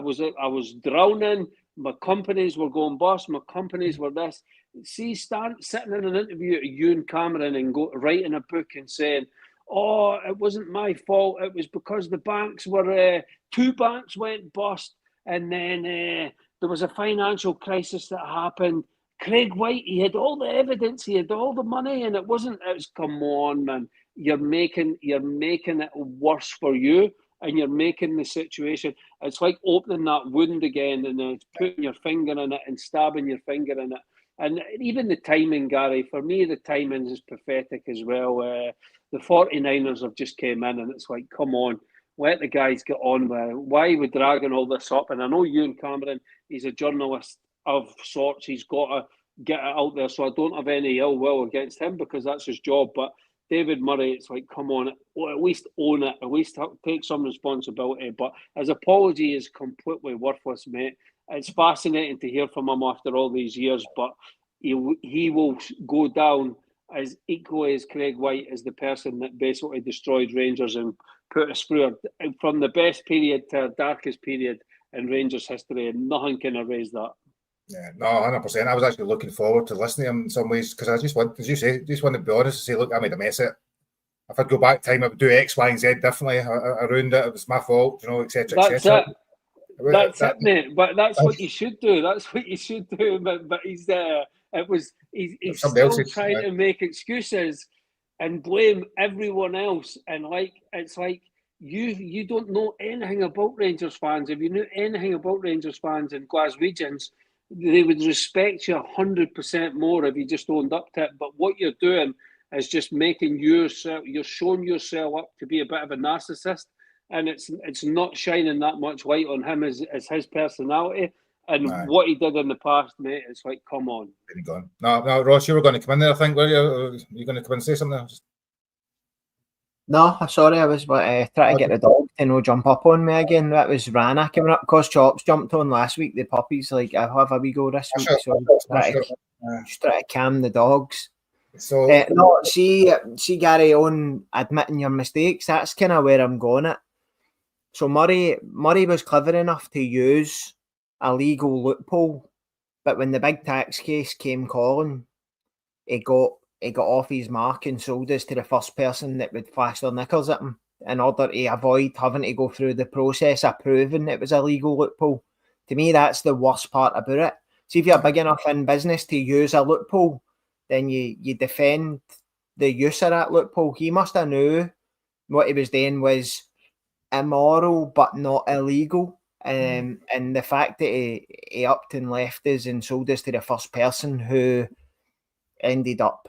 was drowning. My companies were going bust. My companies were this. See, sitting in an interview at Ewan Cameron and writing a book and saying, "Oh, it wasn't my fault. It was because the banks were 2 banks went bust, and then there was a financial crisis that happened." Craig White, he had all the evidence, he had all the money, and it was come on, man. You're making it worse for you. And you're making the situation, it's like opening that wound again and then putting your finger in it and stabbing your finger in it. And even the timing, Gary, for me, the timing is pathetic as well. The 49ers have just came in and it's like, come on, let the guys get on with it. Why are we dragging all this up? And I know Ewan Cameron, he's a journalist of sorts. He's got to get it out there. So I don't have any ill will against him because that's his job. But David Murray, it's like, come on, at least own it, at least take some responsibility. But his apology is completely worthless, mate. It's fascinating to hear from him after all these years, but he will go down as equally as Craig White as the person that basically destroyed Rangers and put us through from the best period to the darkest period in Rangers history, and nothing can erase that. Yeah, no, 100%. I was actually looking forward to listening to him in some ways because I just want, as you say, just want to be honest and say, look, I made a mess of it. If I'd go back time, I would do X, Y, and Z differently. I ruined it. It was my fault, etc., etc. That's it, mate. But that's what you should do. That's what you should do. But he's he's still trying to make excuses and blame everyone else. And it's like you don't know anything about Rangers fans. If you knew anything about Rangers fans and Glaswegians, they would respect you 100% more if you just owned up to it. But what you're doing is just making you're showing yourself up to be a bit of a narcissist, and it's not shining that much light on him as his personality and what he did in the past, mate. It's like, come on. No, Ross, you were going to come in there, I think, were you? You going to come and say something else? No, sorry, I was trying to get the dog to no jump up on me again. That was Rana coming up because Chops jumped on last week. The puppies, like, I have a wee go this week, so I'm just trying to calm the dogs. So no, see, Gary, on admitting your mistakes, that's kind of where I'm going at. So Murray was clever enough to use a legal loophole, but when the big tax case came calling, he got off his mark and sold us to the first person that would flash their knickers at him in order to avoid having to go through the process of proving it was a legal loophole. To me, that's the worst part about it. See, if you're big enough in business to use a loophole, then you defend the use of that loophole. He must have knew what he was doing was immoral but not illegal. And the fact that he upped and left us and sold us to the first person who ended up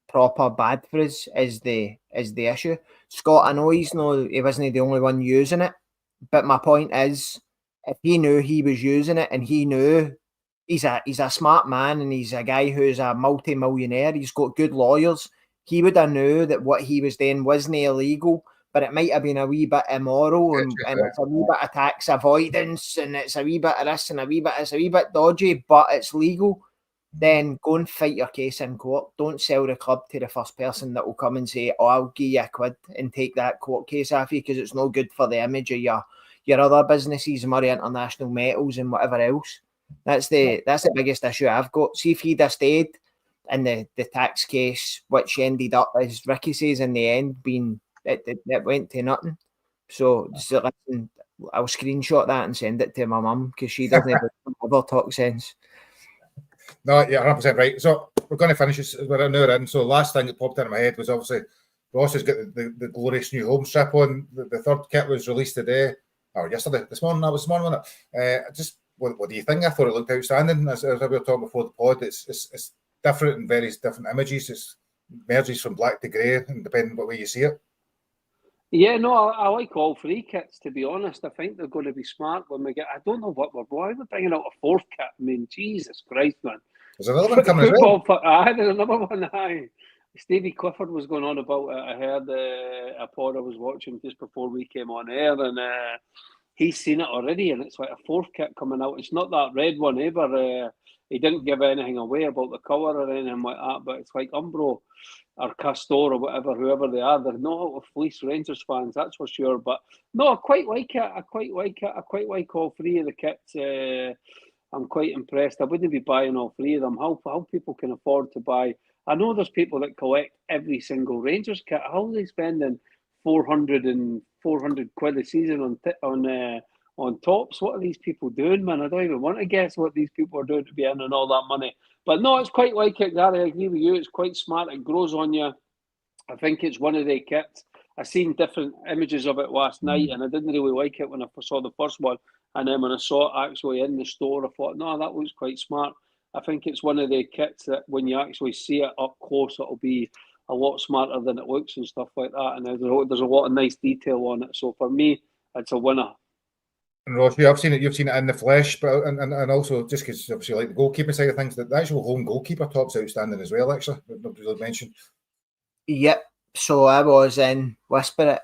proper bad for us is the issue. Scott, I know he wasn't the only one using it, but my point is, if he knew he was using it and he knew he's a smart man and he's a guy who's a multi-millionaire, he's got good lawyers, he would have knew that what he was doing wasn't illegal, but it might have been a wee bit immoral and it's a wee bit of tax avoidance and it's a wee bit of this and it's a wee bit dodgy, but it's legal. Then go and fight your case in court. Don't sell the club to the first person that will come and say, "Oh, I'll give you £1," and take that court case off you, because it's no good for the image of your other businesses, Murray International Metals and whatever else. That's the biggest issue I've got. See if he'd have stayed in the tax case, which ended up, as Ricky says, in the end being it went to nothing. So listen, I'll screenshot that and send it to my mum because she doesn't ever talk sense. No, you're 100% right. So we're going to finish this. We're an hour in. So last thing that popped into my head was obviously Ross has got the glorious new home strip on. The third kit was released today, or yesterday, this morning, wasn't it? Just what do you think? I thought it looked outstanding. As we were talking before the pod, it's different in various different images. It's merges from black to grey, and depending on what way you see it. Yeah, no, I like all three kits, to be honest. I think they're going to be smart when we get... I don't know what why we're bringing out a fourth kit. I mean, Jesus Christ, man. There's another one coming as well. There's another one, aye. Stevie Clifford was going on about it. I heard a pod I was watching just before we came on air, and he's seen it already, and it's like a fourth kit coming out. It's not that red one either. He didn't give anything away about the colour or anything like that, but it's like Umbro or Castor or whatever, whoever they are, they're not out of fleece Rangers fans, that's for sure. But no, I quite like it. I quite like all three of the kits. I'm quite impressed. I wouldn't be buying all three of them. How people can afford to buy? I know there's people that collect every single Rangers kit. How are they spending 400 quid a season on tops? What are these people doing, man? I don't even want to guess what these people are doing to be earning all that money. But no, it's quite like it, Gary. I agree with you. It's quite smart. It grows on you. I think it's one of the kits. I seen different images of it last night, and I didn't really like it when I saw the first one. And then when I saw it actually in the store, I thought, no, that looks quite smart. I think it's one of the kits that when you actually see it up close, it'll be a lot smarter than it looks and stuff like that. And there's a lot of nice detail on it. So for me, it's a winner. And Ross, you've seen it in the flesh, but and also just because obviously like the goalkeeping side of things, the actual home goalkeeper top's outstanding as well. Actually, nobody really mentioned. Yep. So I was in Whisper It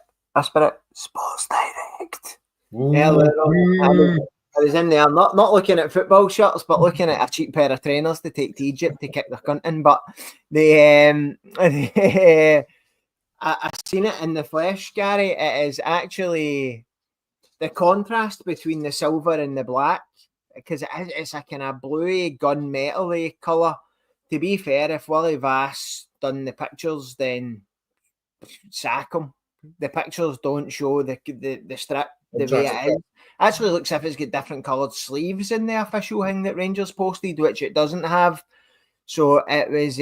Sports Direct. I was in there, not looking at football shirts, but looking at a cheap pair of trainers to take to Egypt to kick their cunt in. But I seen it in the flesh, Gary. It is actually the contrast between the silver and the black, because it's a kind of bluey gunmetal-y colour. To be fair, if Willie Vass done the pictures, then sack him. The pictures don't show the strip the way it is. Actually looks as if it's got different coloured sleeves in the official thing that Rangers posted, which it doesn't have. So it was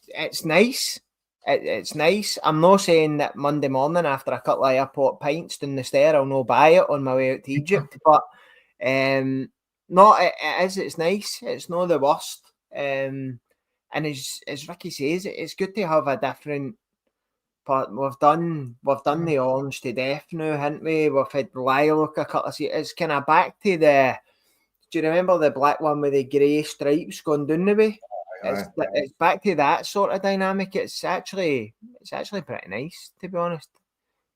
it's nice. It's nice. I'm not saying that Monday morning after a couple of airport pints down the stair I'll no buy it on my way out to Egypt, but no, it is. It's nice. It's not the worst. And as Ricky says, it's good to have a different. But we've done the orange to death now, haven't we? We've had lilac a couple of seasons. It's kind of back to the. Do you remember the black one with the grey stripes going down the way? It's back to that sort of dynamic. It's actually pretty nice, to be honest.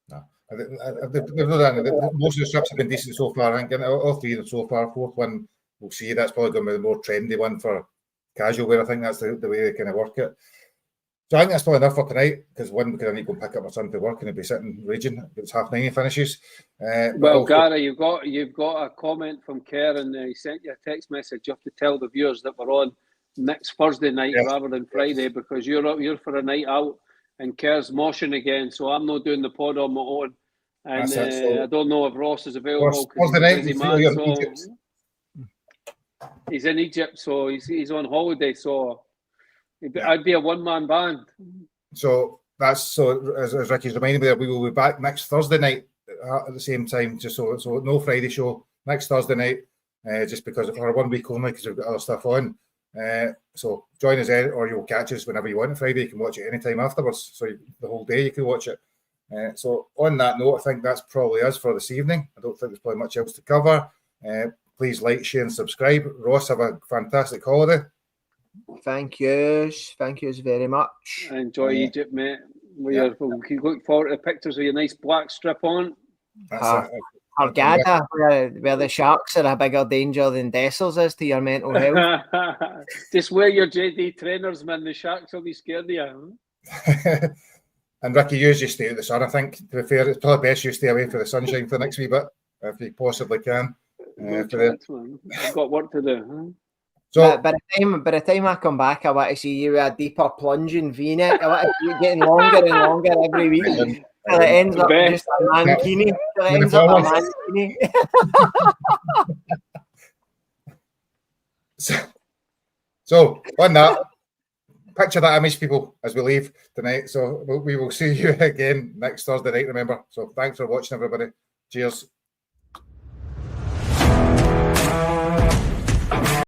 No, most of the strips have been decent so far. I think all three of them so far. Fourth one, we'll see. That's probably going to be the more trendy one for casual wear. I think that's the way they kind of work it. So I think that's probably enough for tonight, because I need to go pick up my son to work and he'll be sitting raging. It's 9:30 finishes. Well, Gary, you've got a comment from Karen. He sent you a text message. You have to tell the viewers that we're on next Thursday night rather than Friday, because you're for a night out and Kerr's moshing again. So I'm not doing the pod on my own. And I don't know if Ross is available because he's a busy man. So he's in Egypt, so he's on holiday. So I'd be a one-man band. So as Ricky's reminded me, that we will be back next Thursday night at the same time. Just so no Friday show next Thursday night, just because for 1 week only, because we've got other stuff on. So join us there, or you'll catch us whenever you want on Friday. You can watch it anytime afterwards. So the whole day you can watch it. So on that note, I think that's probably us for this evening. I don't think there's probably much else to cover. Please like, share, and subscribe. Ross, have a fantastic holiday. Thank you very much. Enjoy Egypt, mate. We can look forward to the pictures of your nice black strip on. Hurghada, where the Sharks are a bigger danger than Dessers is to your mental health. Just wear your JD trainers, man. The Sharks will be scared of you. And Ricky, you just stay out the sun. I think, to be fair, it's probably best you stay away from the sunshine for the next wee bit, if you possibly can. No chance, man. I've got work to do. Huh? So by the time I come back, I want to see you with a deeper plunging V-neck. I want to see you getting longer and longer every week. Till it ends up just a mankini. Till it ends up a mankini. So on that, picture that image, people, as we leave tonight. So we will see you again next Thursday night, remember. So thanks for watching, everybody. Cheers.